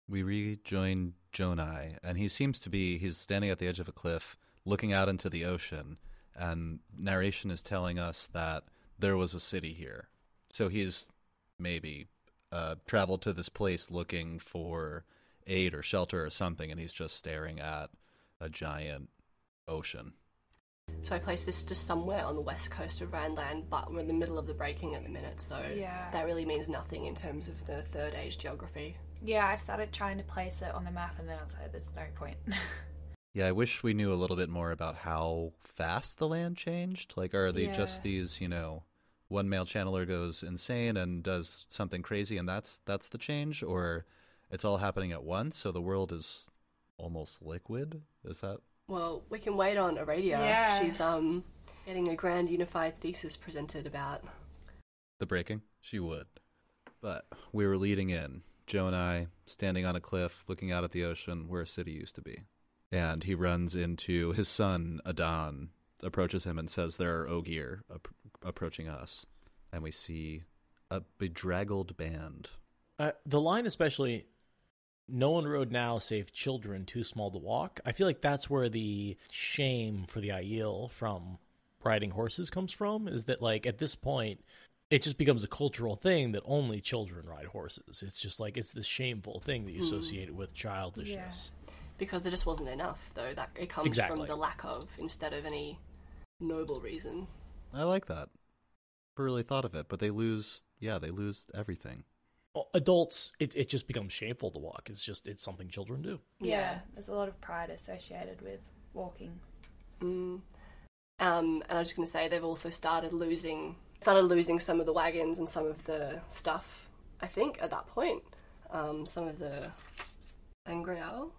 We rejoin Jonai, and he's standing at the edge of a cliff, looking out into the ocean, and narration is telling us that there was a city here. So he's maybe traveled to this place looking for aid or shelter or something, and he's just staring at a giant ocean. So I placed this just somewhere on the west coast of Randland, but we're in the middle of the breaking at the minute, so that really means nothing in terms of the Third Age geography. Yeah, I started trying to place it on the map, and then I was like, there's no point. Yeah, I wish we knew a little bit more about how fast the land changed. Like, are they just these, one male channeler goes insane and does something crazy, and that's the change? Or it's all happening at once, so the world is almost liquid? Is that... Well, we can wait on Aradia. Yeah. She's getting a grand unified thesis presented about the breaking? She would. But we were leading in. Joe and I, standing on a cliff, looking out at the ocean where a city used to be. And he runs into his son, Adon, approaches him and says there are Ogier approaching us. And we see a bedraggled band. The line especially, no one rode now save children too small to walk. I feel like that's where the shame for the Aiel from riding horses comes from, is that, like, at this point, it just becomes a cultural thing that only children ride horses. It's just like, it's this shameful thing that you associate it with childishness. Yeah. Because there just wasn't enough, though. That it comes from the lack of, instead of any noble reason. I like that. Never really thought of it, but they lose everything. Well, adults, it just becomes shameful to walk. It's something children do. Yeah, there's a lot of pride associated with walking. And I'm just going to say they've also started losing some of the wagons and some of the stuff, I think, at that point. Some of the Ter'angreal.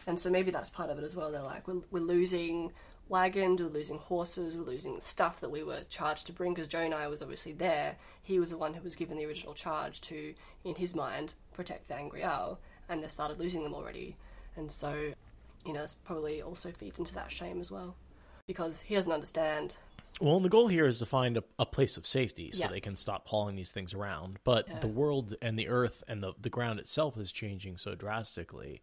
And so maybe that's part of it as well. They're like, we're losing wagons, we're losing horses, we're losing the stuff that we were charged to bring, because Jonai was obviously there. He was the one who was given the original charge to, in his mind, protect the Ter'angreal, and they started losing them already. And so, it probably also feeds into that shame as well, because he doesn't understand. Well, and the goal here is to find a place of safety so they can stop hauling these things around. But the world and the earth and the ground itself is changing so drastically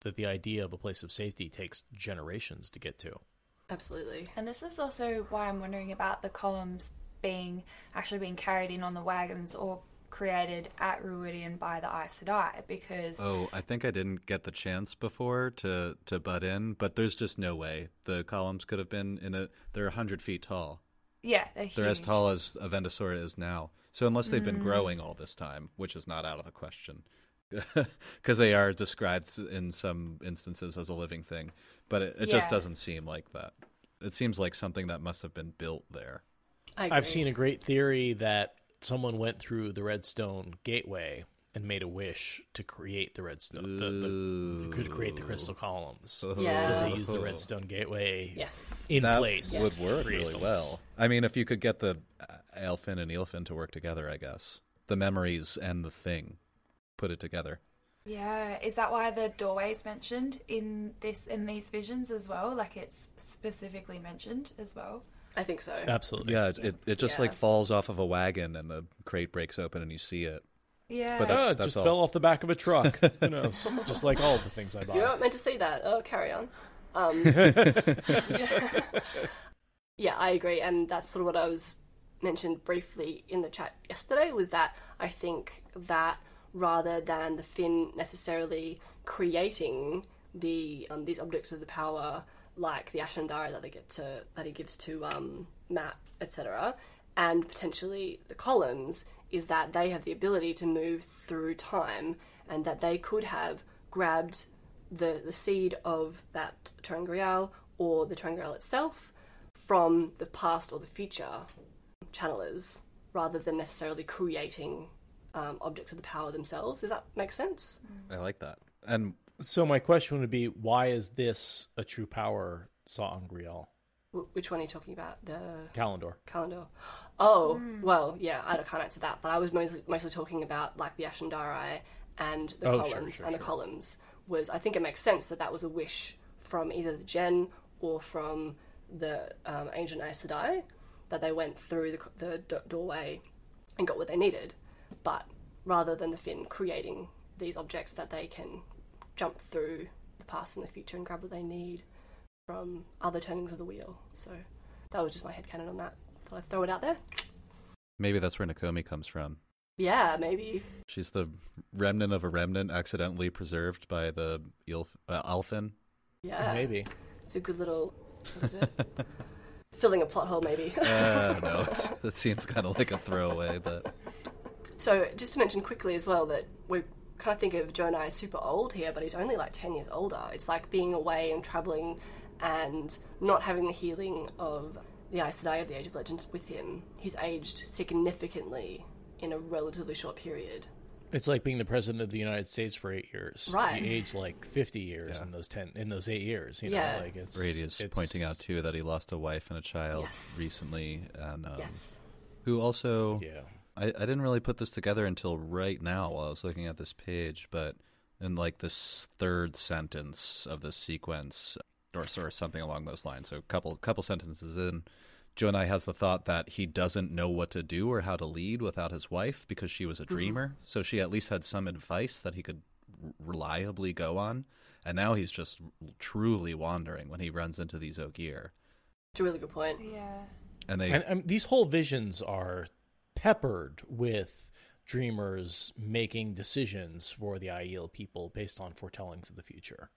that the idea of a place of safety takes generations to get to. Absolutely. And this is also why I'm wondering about the columns being carried in on the wagons or created at Rhuidean by the Aes Sedai, because... Oh, I think I didn't get the chance before to butt in, but there's just no way. The columns could have been they're 100 feet tall. Yeah, they're huge. They're as tall as Avendasora is now. So unless they've been growing all this time, which is not out of the question, because they are described in some instances as a living thing, but it just doesn't seem like that. It seems like something that must have been built there. I've seen a great theory that someone went through the Redstone Gateway and made a wish to create the Redstone, could create the crystal columns. Yeah. They used the Redstone Gateway that place. Would work really well. I mean, if you could get the Aelfin and Eilfin to work together, I guess. The memories and the thing. Put it together. Yeah, is that why the doorway's mentioned in these visions as well? Like, it's specifically mentioned as well? I think so. Absolutely. Yeah, it just like falls off of a wagon and the crate breaks open and you see it. Yeah. But that's it just all. fell off the back of a truck. Who knows? Just like all the things I buy. You're not meant to see that. Oh, carry on. Yeah, I agree. And that's sort of what I was mentioned briefly in the chat yesterday, was that I think that rather than the Finn necessarily creating these objects of the power, like the Ashendara that he gives to Matt, etc., and potentially the columns, is that they have the ability to move through time, and that they could have grabbed the seed of that Ter'angreal or the Ter'angreal itself from the past or the future channelers, rather than necessarily creating objects of the power themselves. Does that make sense? I like that. And So my question would be, why is this a true power Ter'angreal? Which one are you talking about? The Kalendor. calendar. Oh, well, yeah, I can't answer that, but I was mostly talking about like the Ashendarai and the columns. The columns was, I think it makes sense that was a wish from either the Gen or from the ancient Aes Sedai, that they went through the doorway and got what they needed. But rather than the Finn creating these objects that they can jump through the past and the future and grab what they need from other turnings of the wheel. So that was just my headcanon on that. Thought I'd throw it out there. Maybe that's where Nakomi comes from. Yeah, maybe. She's the remnant of a remnant accidentally preserved by the Alfin. Yeah. Maybe. It's a good little... What is it? Filling a plot hole, maybe. No, that seems kind of like a throwaway, but... So, just to mention quickly as well that we kind of think of Jonai as super old here, but he's only like 10 years older. It's like being away and travelling and not having the healing of the Aes Sedai of the Age of Legends with him. He's aged significantly in a relatively short period. It's like being the president of the United States for 8 years. Right. You age like 50 years in those 8 years. You know, like it's Radius pointing out too that he lost a wife and a child recently, and who also I didn't really put this together until right now while I was looking at this page, but in like this third sentence of this sequence, or something along those lines. So a couple sentences in, Jonai has the thought that he doesn't know what to do or how to lead without his wife because she was a dreamer. So she at least had some advice that he could reliably go on. And now he's just truly wandering when he runs into these Ogier. It's a really good point. Yeah. And these whole visions are peppered with dreamers making decisions for the Aiel people based on foretellings of the future.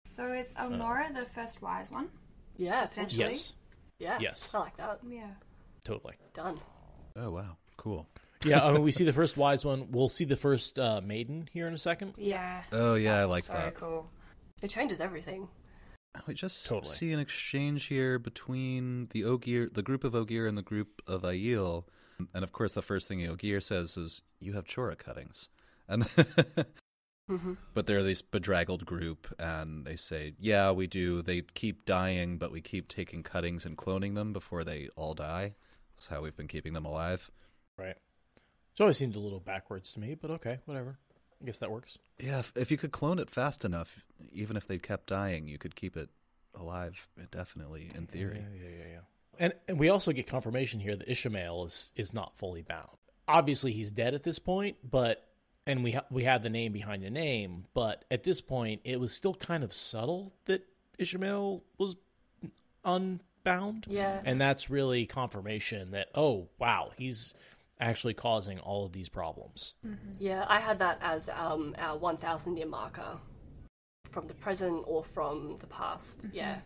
So is Elnora the first wise one? Yeah, essentially. Yes. Yeah. Yes. I like that. Yeah. Totally. Done. Oh, wow. Cool. Yeah, I mean, we see the first wise one. We'll see the first maiden here in a second. Yeah. Oh, yeah, That's I like so that. Cool. It changes everything. We just Totally. see an exchange here between the Ogier, the group of Ogier and the group of Aiel. And of course, the first thing the Ogier says is, "You have Chora cuttings." And But they're this bedraggled group, and they say, "Yeah, we do. They keep dying, but we keep taking cuttings and cloning them before they all die. That's how we've been keeping them alive." Right. It always seemed a little backwards to me, but okay, whatever. I guess that works. Yeah, if you could clone it fast enough, even if they kept dying, you could keep it alive, definitely, in theory. Yeah. And we also get confirmation here that Ishmael is not fully bound. Obviously, he's dead at this point, and we had the name behind the name, but at this point, it was still kind of subtle that Ishmael was unbound. Yeah. And that's really confirmation that, oh, wow, he's actually causing all of these problems. Yeah, I had that as our 1,000 year marker from the present or from the past. Yeah.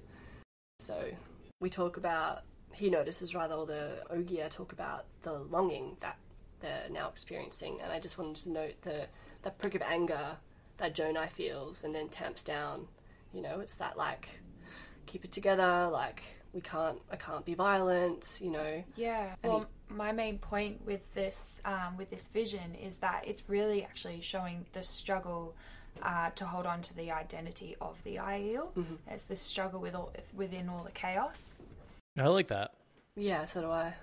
So we talk about, he notices rather, or the Ogier talk about the longing that they're now experiencing, and I just wanted to note that prick of anger that Jonai feels and then tamps down. You know, it's that like, keep it together, like I can't be violent, you know. Yeah. Well, my main point with this vision is that it's really actually showing the struggle to hold on to the identity of the Aiel. It's this struggle within all the chaos. I like that. Yeah, so do I.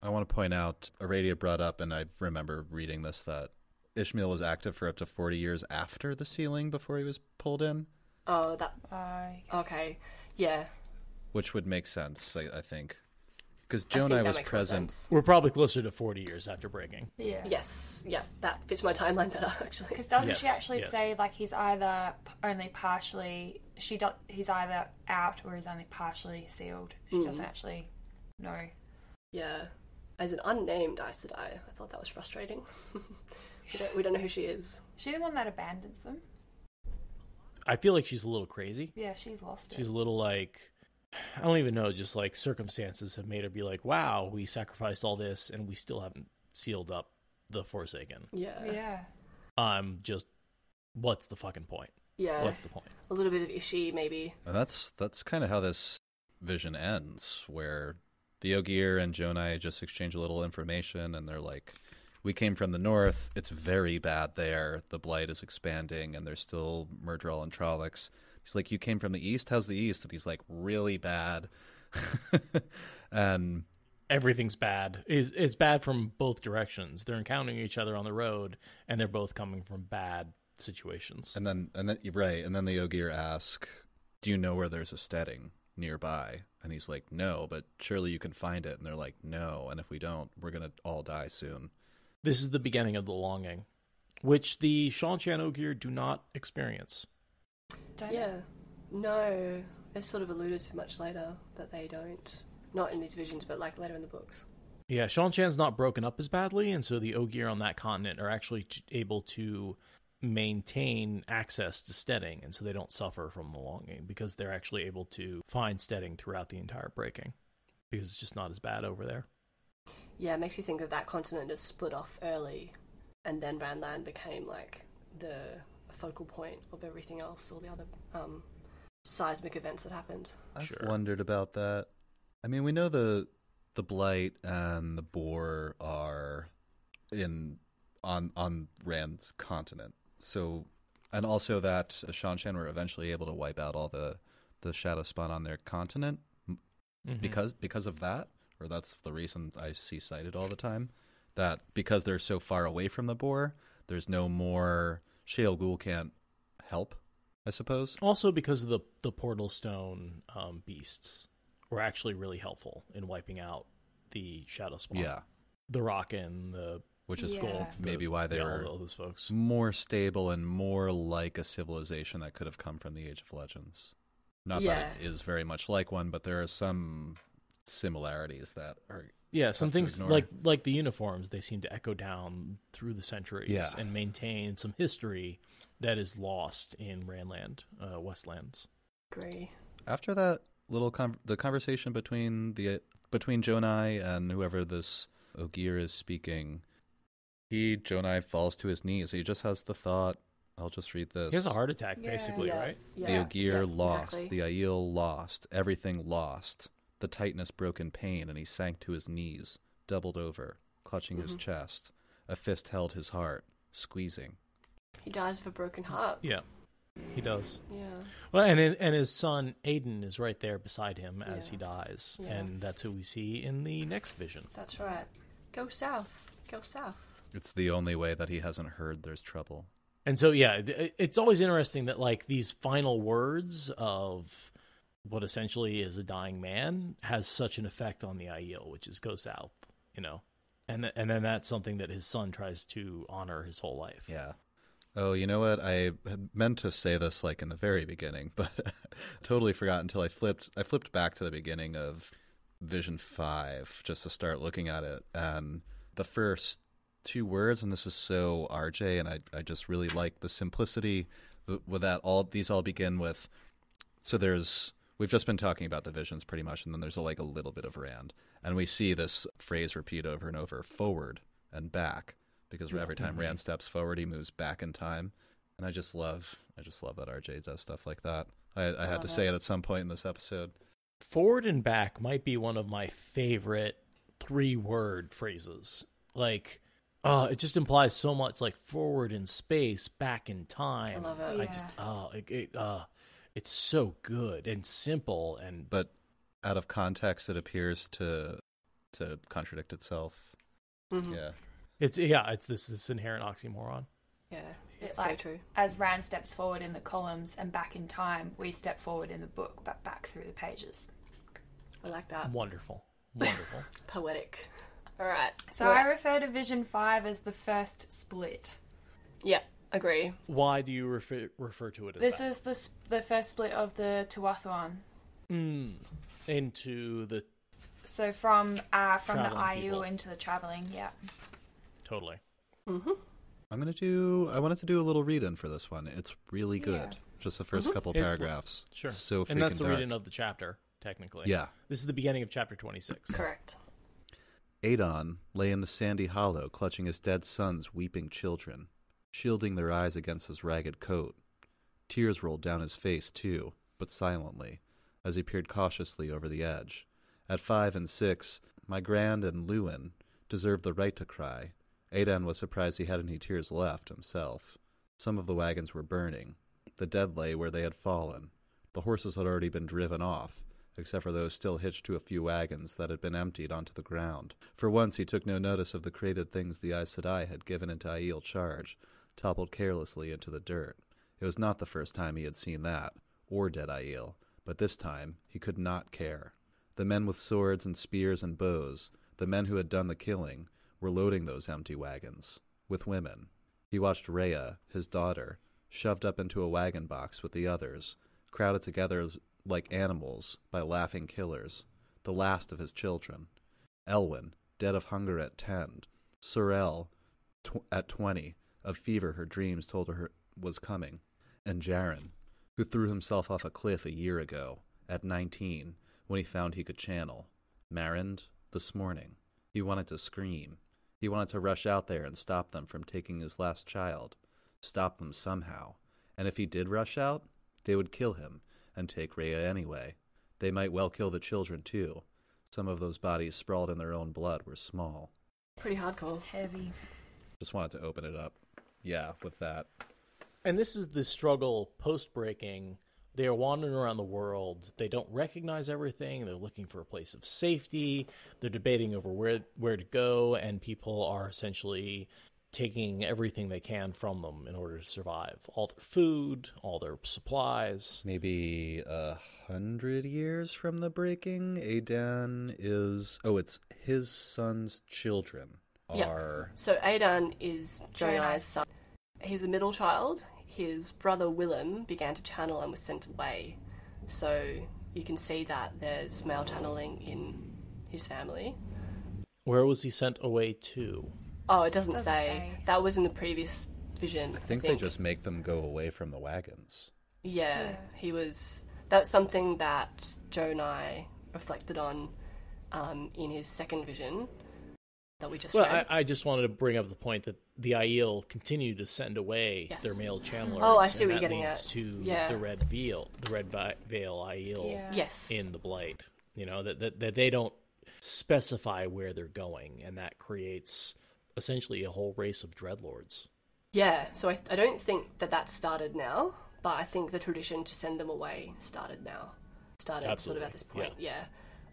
I want to point out, Aradia brought up, and I remember reading this, that Ishmael was active for up to 40 years after the sealing before he was pulled in. Oh, that... okay. Yeah. Which would make sense, I think. Because Jonai was present. We're probably closer to 40 years after breaking. Yeah. Yes. Yeah, that fits my timeline better, actually. Because doesn't she actually say, like, he's either only partially... he's either out or he's only partially sealed. She doesn't actually know. Yeah. As an unnamed Aes Sedai, I thought that was frustrating. we don't know who she is. She the one that abandons them? I feel like she's a little crazy. Yeah, she's lost it. She's a little like, I don't even know, just like circumstances have made her be like, wow, we sacrificed all this and we still haven't sealed up the Forsaken. Yeah. Just, what's the fucking point? Yeah. What's the point? A little bit of Ishi, maybe. And that's kind of how this vision ends, where the Ogier and Jonai just exchange a little information, and they're like, we came from the north. It's very bad there. The blight is expanding, and there's still Myrddraal and Trollocs. He's like, you came from the east? How's the east? And he's like, really bad. And everything's bad. It's bad from both directions. They're encountering each other on the road, and they're both coming from bad situations. And then right, and then the Ogier ask, do you know where there's a steading nearby? And he's like, no, but surely you can find it. And they're like, no, and if we don't, we're going to all die soon. This is the beginning of the longing, which the Seanchan Ogier do not experience. No, it's sort of alluded to much later that they don't. Not in these visions, but like later in the books. Yeah, Seanchan's not broken up as badly, and so the Ogier on that continent are actually able to maintain access to steading, and so they don't suffer from the longing because they're actually able to find steading throughout the entire breaking because it's just not as bad over there. Yeah, it makes you think that continent is split off early, and then Randland became like the focal point of everything else, all the other seismic events that happened. I've wondered about that. I mean, we know the blight and the boar are on Rand's continent. So, and also that Seanchan were eventually able to wipe out all the shadow spawn on their continent because of that, or that's the reason I see cited all the time, that because they're so far away from the boar, there's no more Shale Ghul can't help, I suppose. Also because of the portal stone beasts were actually really helpful in wiping out the shadow spawn. Yeah. The Rockin, which is maybe why they were all those folks more stable and more like a civilization that could have come from the Age of Legends. Not that it is very much like one, but there are some similarities that are some things like the uniforms. They seem to echo down through the centuries and maintain some history that is lost in Randland, Westlands. Agree. After that little the conversation between Jonai and whoever this Ogier is speaking, Jonai falls to his knees. He just has the thought, I'll just read this. He has a heart attack, basically, right? Yeah. The Ogier lost. Exactly. The Aiel lost. Everything lost. The tightness broke in pain, and he sank to his knees, doubled over, clutching his chest. A fist held his heart, squeezing. He dies of a broken heart. Yeah, he does. Yeah. Well, and his son Aiden is right there beside him as he dies, and that's who we see in the next vision. That's right. Go south. Go south. It's the only way that he hasn't heard there's trouble. And so, it's always interesting that, like, these final words of what essentially is a dying man has such an effect on the Aiel, which is go south, and then that's something that his son tries to honor his whole life. Yeah. Oh, you know what? I had meant to say this like in the very beginning, but totally forgot until I flipped back to the beginning of Vision 5 just to start looking at it, and the first two words, and this is so RJ, and I just really like the simplicity with that. These all begin with, so we've just been talking about the visions pretty much, and then there's a little bit of Rand, and we see this phrase repeat over and over, forward and back, because every time Rand steps forward, he moves back in time, and I just love that RJ does stuff like that. I had to say it at some point in this episode. Forward and back might be one of my favorite 3-word phrases. Like, it just implies so much, like forward in space, back in time. I love it. It's so good and simple, but out of context, it appears to contradict itself. Mm-hmm. Yeah, it's this inherent oxymoron. Yeah, it's so true. As Rand steps forward in the columns and back in time, we step forward in the book, but back through the pages. I like that. Wonderful. Poetic. All right. So I refer to Vision 5 as the first split. Yeah, agree. Why do you refer to it as this that? This is the first split of the Tuathuan. Into the... So from the Aiel people. into the traveling, yeah. Totally. Mm-hmm. I wanted to do a little read-in for this one. It's really good. Yeah. Just the first couple paragraphs. Sure. It's so freaking and that's the dark. read-in of the chapter, technically. Yeah. This is the beginning of chapter 26. Correct. Adon lay in the sandy hollow, clutching his dead son's weeping children, shielding their eyes against his ragged coat. Tears rolled down his face, too, but silently, as he peered cautiously over the edge. At 5 and 6, my Grand and Lewin deserved the right to cry, Aidan was surprised he had any tears left himself. Some of the wagons were burning. The dead lay where they had fallen. The horses had already been driven off, except for those still hitched to a few wagons that had been emptied onto the ground. For once he took no notice of the crated things the Aes Sedai had given into Aiel charge, toppled carelessly into the dirt. It was not the first time he had seen that, or dead Aiel, but this time he could not care. The men with swords and spears and bows, the men who had done the killing, were loading those empty wagons, with women. He watched Rhea, his daughter, shoved up into a wagon box with the others, crowded together like animals by laughing killers, the last of his children. Elwyn, dead of hunger at 10, Sorel, at 20, of fever her dreams told her was coming, and Jaren, who threw himself off a cliff a year ago, at 19, when he found he could channel. Marind, this morning. He wanted to scream. He wanted to rush out there and stop them from taking his last child. Stop them somehow. And if he did rush out, they would kill him and take Rhea anyway. They might well kill the children, too. Some of those bodies sprawled in their own blood were small. Pretty hardcore. Heavy. Just wanted to open it up. Yeah, with that. And this is the struggle post-breaking. They are wandering around the world. They don't recognize everything. They're looking for a place of safety. They're debating over where to go, and people are essentially taking everything they can from them in order to survive. All their food, all their supplies. Maybe 100 years from the breaking, Aidan is... Oh, it's his son's children are... So Aidan is Jonai's son. He's a middle child. His brother Willem began to channel and was sent away. So you can see that there's male channeling in his family. Where was he sent away to? Oh, it doesn't say. That was in the previous vision. I think they just make them go away from the wagons. Yeah, he was... That's something that Jonai reflected on in his second vision that we just read. I just wanted to bring up the point that the Aiel continue to send away their male channelers. Oh, I see what and you're getting leads at. To the Red Veil Aiel in the Blight. You know, that they don't specify where they're going, and that creates essentially a whole race of dreadlords. Yeah, so I don't think that started now, but I think the tradition to send them away started now. Started sort of at this point, yeah.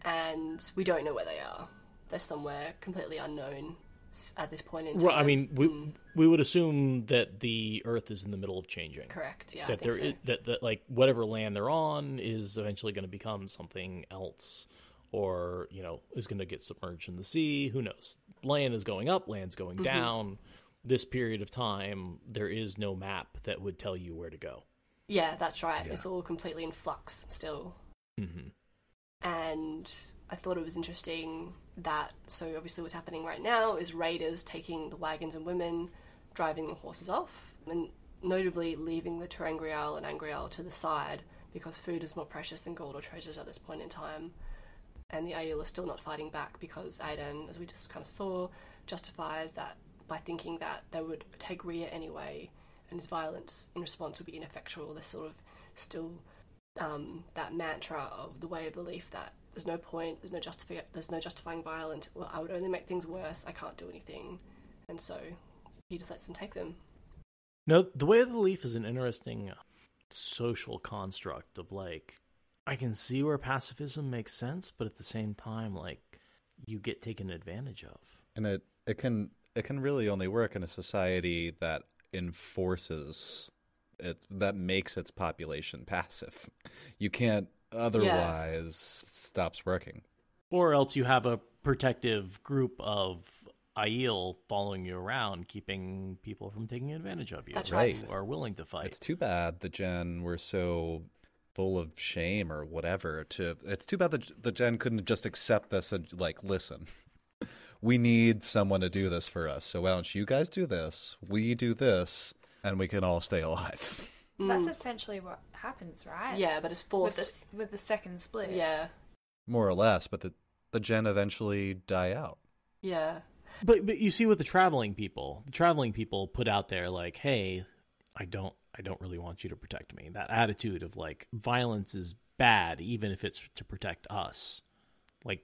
And we don't know where they are. They're somewhere completely unknown at this point in time. Well, I mean, we would assume that the Earth is in the middle of changing. Correct, yeah. That that like whatever land they're on is eventually going to become something else, or is going to get submerged in the sea. Who knows? Land is going up, land's going down. This period of time, there is no map that would tell you where to go. Yeah, that's right. Yeah. It's all completely in flux still. Mm-hmm. And I thought it was interesting that, so obviously what's happening right now is raiders taking the wagons and women, driving the horses off, and notably leaving the Ter'angreal and Angreal to the side, because food is more precious than gold or treasures at this point in time. And the Aiel are still not fighting back because Aidan, as we just kind of saw, justifies that by thinking that they would take Rhea anyway, and his violence in response would be ineffectual. There's sort of still that mantra of the way of belief that there's no point, there's no justifying violence. Well, I would only make things worse. I can't do anything, and so he just lets them take them. No, the way of the leaf is an interesting social construct of I can see where pacifism makes sense, but at the same time, you get taken advantage of. And it can really only work in a society that enforces it, that makes its population passive. You can't otherwise stops working. Or else you have a protective group of Aiel following you around, keeping people from taking advantage of you. That's right. Who are willing to fight. It's too bad the Gen were so full of shame or whatever. It's too bad the Gen couldn't just accept this and listen, we need someone to do this for us, so why don't you guys do this, we do this, and we can all stay alive. That's essentially what happens, right? Yeah, but it's forced. With the second split. Yeah. More or less, but the Gen eventually die out. Yeah. But you see with the traveling people put out there hey, I don't really want you to protect me. That attitude of violence is bad, even if it's to protect us.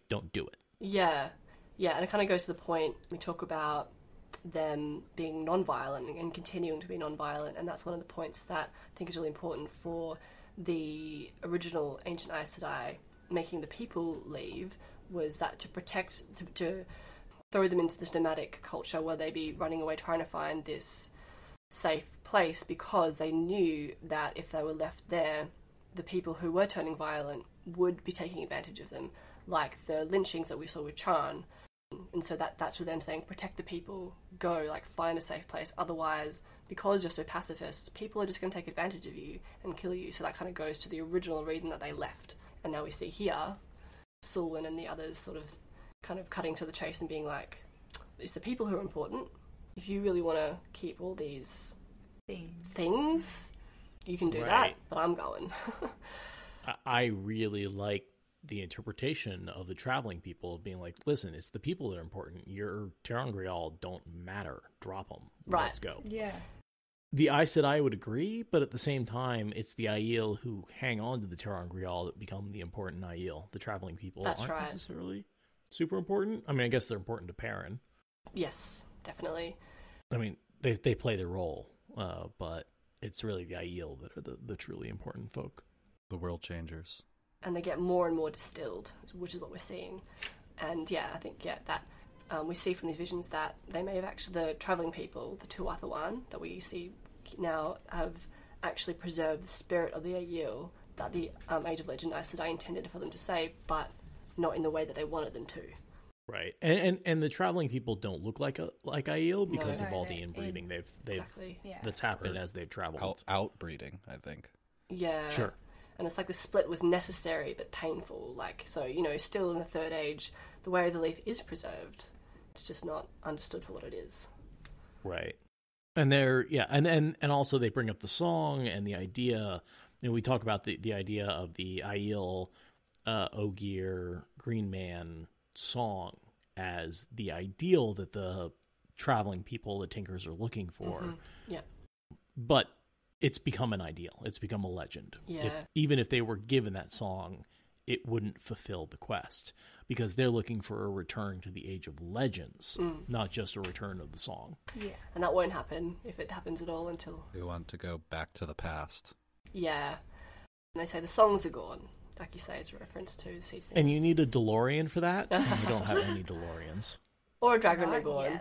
Don't do it. Yeah. Yeah, and it kind of goes to the point we talk about them being non-violent and continuing to be non-violent, and that's one of the points that I think is really important for the original Ancient Aes Sedai making the people leave, was that to protect, to throw them into this nomadic culture where they'd be running away trying to find this safe place, because they knew that if they were left there, the people who were turning violent would be taking advantage of them, like the lynchings that we saw with Chan. And so that's with them saying, protect the people, go, like, find a safe place. Otherwise, because you're so pacifist, people are just going to take advantage of you and kill you. So that kind of goes to the original reason that they left. And now we see here, Sulwyn and the others sort of kind of cutting to the chase and being like, it's the people who are important. If you really want to keep all these things, you can do that, but I'm going. I really like the interpretation of the traveling people being like, listen, it's the people that are important. Your Ter'angreal don't matter. Drop them. Right. Let's go. Yeah. The Aes Sedai would agree, but at the same time, it's the Aiel who hang on to the Ter'angreal that become the important Aiel. The traveling people aren't necessarily super important. I mean, I guess they're important to Perrin. Yes, definitely. I mean, they play their role, but it's really the Aiel that are the truly important folk. The world changers. And they get more and more distilled, which is what we're seeing. And yeah, I think, that we see from these visions that they may have actually, the travelling people, the Tuatha that we see now, have actually preserved the spirit of the Aiel that the Age of Legend Aes Sedai intended for them to save, but not in the way that they wanted them to. Right, and the traveling people don't look like Aiel because of all the inbreeding they've exactly. That's happened as they've traveled. Outbreeding, I think. Yeah, sure. And it's like the split was necessary but painful. Like, so, still in the Third Age, the way of the leaf is preserved. It's just not understood for what it is. Right. And and also they bring up the song and the idea. We talk about the idea of the Aiel, Ogier, Green Man song as the ideal that the traveling people, the Tinkers, are looking for. Mm-hmm. Yeah. But it's become an ideal. It's become a legend. Yeah. Even if they were given that song, it wouldn't fulfill the quest, because they're looking for a return to the Age of Legends, not just a return of the song. Yeah. And that won't happen, if it happens at all, until... They want to go back to the past. Yeah. And they say the songs are gone. Like you say, it's a reference to the season. And you need a DeLorean for that? We don't have any DeLoreans. Or a Dragon Reborn.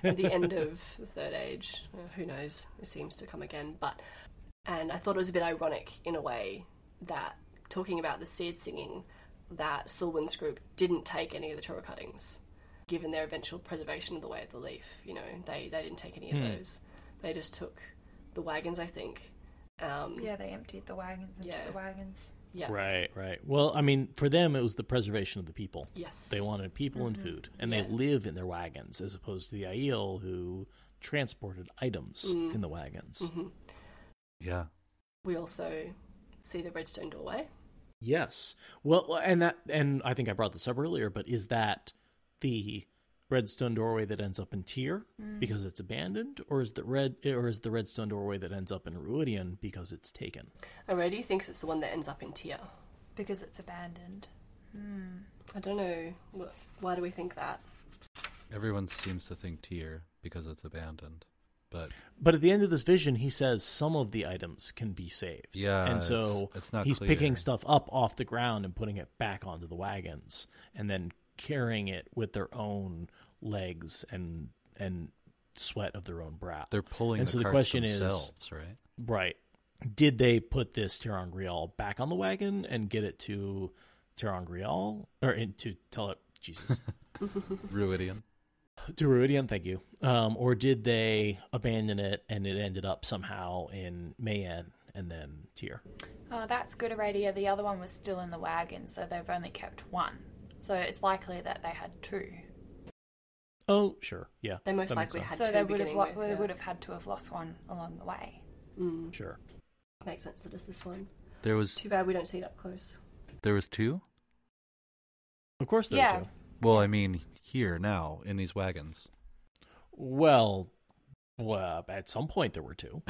At the end of the Third Age. Who knows? It seems to come again. And I thought it was a bit ironic, in a way, that talking about the seed singing, that Sulwyn's group didn't take any of the Torah cuttings, given their eventual preservation of the Way of the Leaf. They didn't take any of those. They just took the wagons, I think. They emptied the wagons and took the wagons. Yeah. Right. Well, I mean, for them, it was the preservation of the people. Yes. They wanted people and food, and they live in their wagons, as opposed to the Aiel, who transported items in the wagons. Mm-hmm. Yeah. We also see the Redstone Doorway. Yes. Well, and I think I brought this up earlier, but is that the Redstone Doorway that ends up in Tyr because it's abandoned, or is the Redstone Doorway that ends up in Rhuidean because it's taken? Already thinks it's the one that ends up in Tyr. Because it's abandoned. I don't know. Why do we think that? Everyone seems to think Tyr because it's abandoned. But at the end of this vision, he says some of the items can be saved. Yeah, and so it's not he's clear. picking stuff up off the ground and putting it back onto the wagons, and then carrying it with their own legs and sweat of their own brow. They're pulling and the so the carts question themselves, is, right? Right. Did they put this Ter'angreal back on the wagon and get it to Ter'angreal? Or into Jesus. Rhuidean. To Rhuidean, thank you. Or did they abandon it and it ended up somehow in Mayen and then Tyr? Oh, that's good already. The other one was still in the wagon, so they've only kept one. So it's likely that they had two. Oh, sure. Yeah. They most likely had so two. They would have had to have lost one along the way. Sure. Makes sense that it's this one. There was Too bad we don't see it up close. There was two? Of course there are two. Well, I mean, here, now, in these wagons. Well, at some point there were two.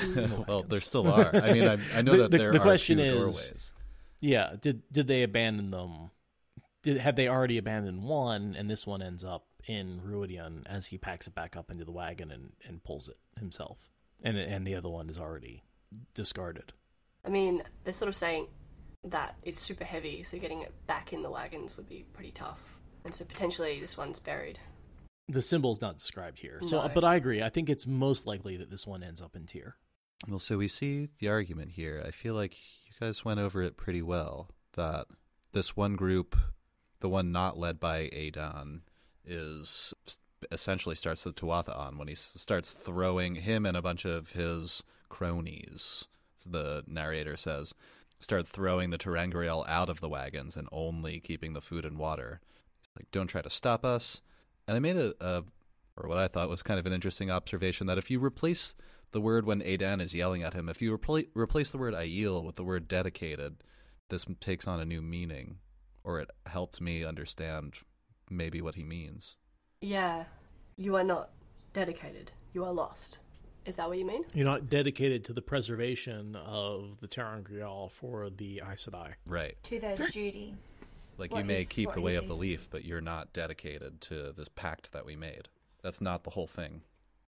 Well, there still are. I mean, I know that there the are question two is, doorways. Yeah, did they abandon them Had they already abandoned one, and this one ends up in Rhuidean as he packs it back up into the wagon and pulls it himself, and the other one is already discarded. I mean, they're sort of saying that it's super heavy, so getting it back in the wagons would be pretty tough, and so potentially this one's buried. The symbol's not described here, No. so but I agree. I think it's most likely that this one ends up in Tyr. Well, so we see the argument here. I feel like you guys went over it pretty well, that this one group, the one not led by Aidan, is essentially starts the Tuatha on when he starts throwing him and a bunch of his cronies, the narrator says, start throwing the Ter'angreal out of the wagons and only keeping the food and water. Like, don't try to stop us. And I made or what I thought was kind of an interesting observation, that if you replace the word when Aidan is yelling at him, if you replace the word Aiel with the word dedicated, this takes on a new meaning, or it helped me understand maybe what he means. Yeah, you are not dedicated. You are lost. Is that what you mean? You're not dedicated to the preservation of the Ter'angreal for the Aes Sedai. Right. To their duty. Like, What you may is- keep what the way is of the his- leaf, but you're not dedicated to this pact that we made. That's not the whole thing.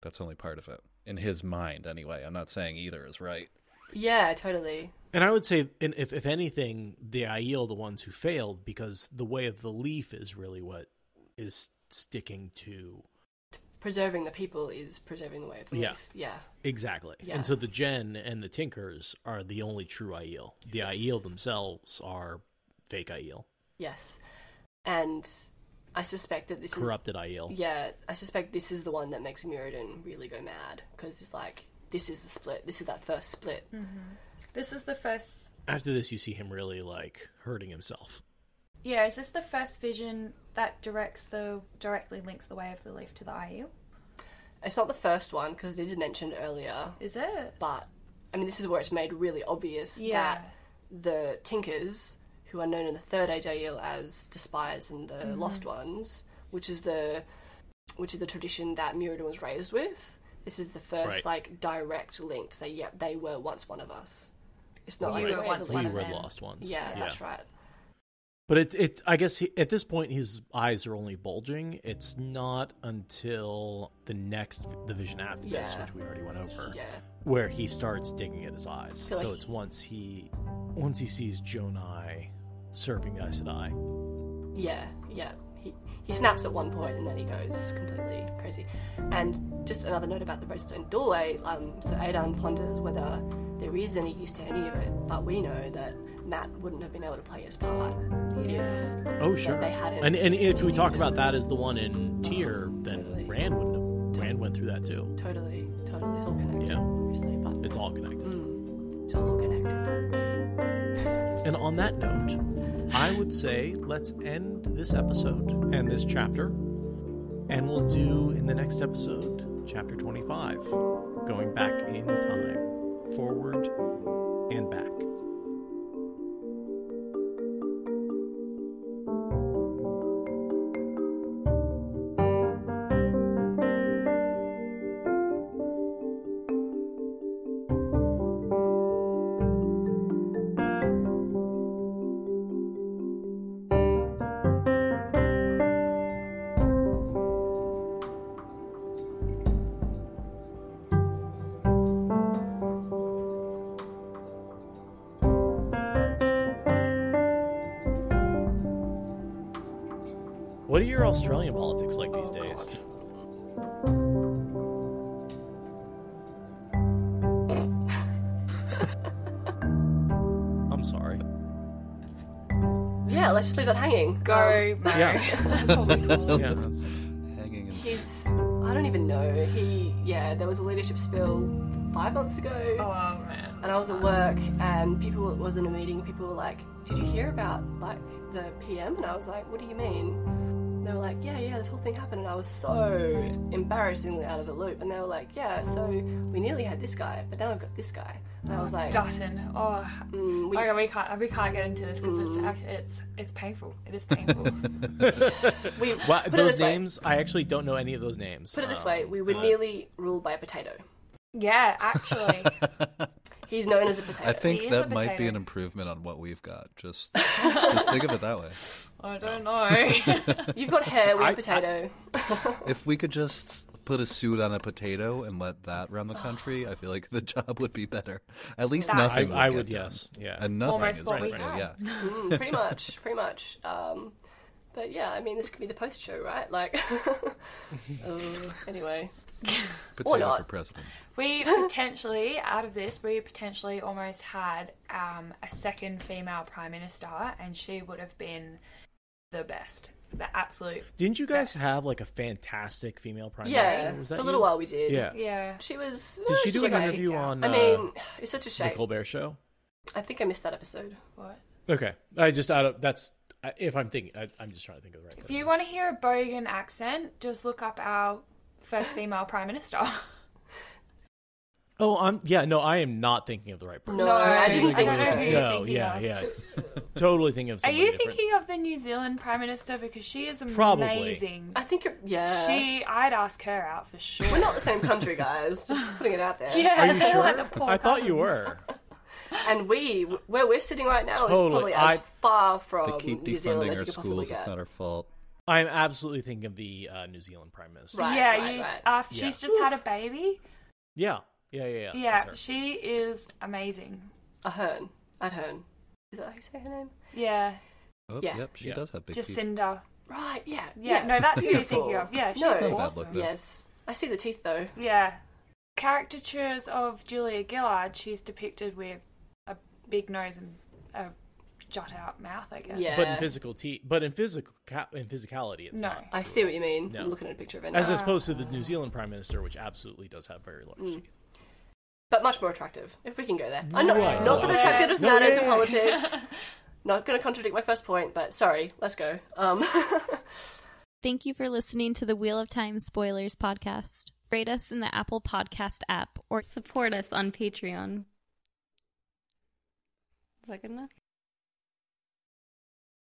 That's only part of it. In his mind, anyway. I'm not saying either is right. Yeah, totally. And I would say, if anything, the Aiel are the ones who failed, because the way of the leaf is really what is sticking to... Preserving the people is preserving the way of life. Yeah. Exactly. Yeah. And so the Gen and the Tinkers are the only true Aiel. The Aiel themselves are fake Aiel. Yes. And I suspect that this Corrupted Aiel. Yeah, I suspect this is the one that makes Mirrodin really go mad, because it's like, this is the split. This is that first split. This is the first... After this, you see him really, hurting himself. Yeah, is this the first vision that directly links the way of the leaf to the Aiel? It's not the first one, because it is mentioned earlier, Is it? but, I mean, this is where it's made really obvious Yeah. that the Tinkers, who are known in the Third Age Aiel as Despised and the Lost Ones, which is the tradition that Mirrodin was raised with, this is the first, direct link to say, yep, they were once one of us. It's not We like were a way once to one We of were them. lost ones. Yeah, that's right. But I guess at this point his eyes are only bulging. It's not until the vision after this, Yeah. which we already went over, Yeah. where he starts digging at his eyes. Feel So like- it's once he sees Jonai serving the Aes Sedai. Yeah. He snaps at one point and then he goes completely crazy. And just another note about the redstone doorway, so Aidan ponders whether there is any use to any of it, but we know that Matt wouldn't have been able to play his part Yeah. if Oh, sure. they hadn't. And if we talk about that as the one in Tyr, then Totally. Rand wouldn't have. Rand went through that too. Totally, it's all connected, Yeah. obviously, but It's all connected. it's all connected. And on that note, I would say let's end this episode and this chapter, and we'll do in the next episode, chapter 25, going back in time, forward and back. What are your Australian politics like these days? I'm sorry. Yeah, let's just leave that hanging. Go, Mo. Yeah. That's what we call it. Yeah, that's, Hanging in... I don't even know. There was a leadership spill 5 months ago. Oh, man. And I was at work, and it was in a meeting. People were like, "Did you hear about the PM?" And I was like, "What do you mean?" They were like, "Yeah, this whole thing happened." And I was so embarrassingly out of the loop. And they were like, "Yeah, so we nearly had this guy, but now we've got this guy." And I was like, Dutton. Oh, okay, we can't get into this because it's painful. It is painful. well, put it those this way. names, I actually don't know any of those names. Put it this way: we were nearly ruled by a potato. Yeah, actually. He's known as a potato. I think He is that a might be potato. an improvement on what we've got. Just think of it that way. I don't know. You've got hair with potato. If we could just put a suit on a potato and let that run the country, I feel like the job would be better. At least That's- nothing I would would, get done. yes. Yeah. And nothing Almost is what right we now, have. yeah. Pretty much. But yeah, I mean, this could be the post show, right? Like, anyway. Potato not. for president. We potentially, out of this, almost had a second female prime minister, and she would have been the best. The absolute Didn't you guys best. have like a fantastic female prime Yeah, minister? Was that for a little you? while we did. Yeah. Yeah. She was. Did she do an got interview kicked out. on I mean, it's such a the shame. Colbert Show? I think I missed that episode. What? Okay, I just out of that's if I'm thinking, I'm just trying to think of the right. If person. you want to hear a bogan accent, just look up our first female prime minister. Oh, I am not thinking of the right person. No, I didn't think so. know who you're No, thinking yeah, of. yeah, totally thinking of Are somebody you different. thinking of the New Zealand prime minister, because she is Probably. amazing? I think yeah. I'd ask her out for sure. We're not the same country, guys. Just putting it out there. Yeah, Are you they're sure? like the poor I thought you cousins. were. And where we're sitting right now is Totally. probably as far They from keep New Zealand defunding as our you could possibly schools. It's get. not our fault. I'm absolutely thinking of the New Zealand prime minister. Right. Yeah, she's just had a baby. Yeah. Yeah, That's her. she is amazing. Ahern. Adhern. Is that how you say her name? Yeah, Oh, Yeah. yep, she Yeah. does have big teeth. Jacinda. Right, yeah. Yeah, no, that's who you're Beautiful. thinking of. Yeah, she's No. Not a bad awesome. look, though. Yes. I see the teeth, though. Yeah. Caricatures of Julia Gillard, she's depicted with a big nose and a jut out mouth, I guess. Yeah. But in physicality, it's No. not. I see what you mean. No. I'm looking at a picture of it As now. opposed to the New Zealand prime minister, which absolutely does have very large teeth. But much more attractive, if we can go there. I know, Right. not that Yeah. attractiveness No, matters yeah. in politics. Not going to contradict my first point, but sorry, let's go. Thank you for listening to the Wheel of Time Spoilers podcast. Rate us in the Apple Podcast app or support us on Patreon. Is that good enough?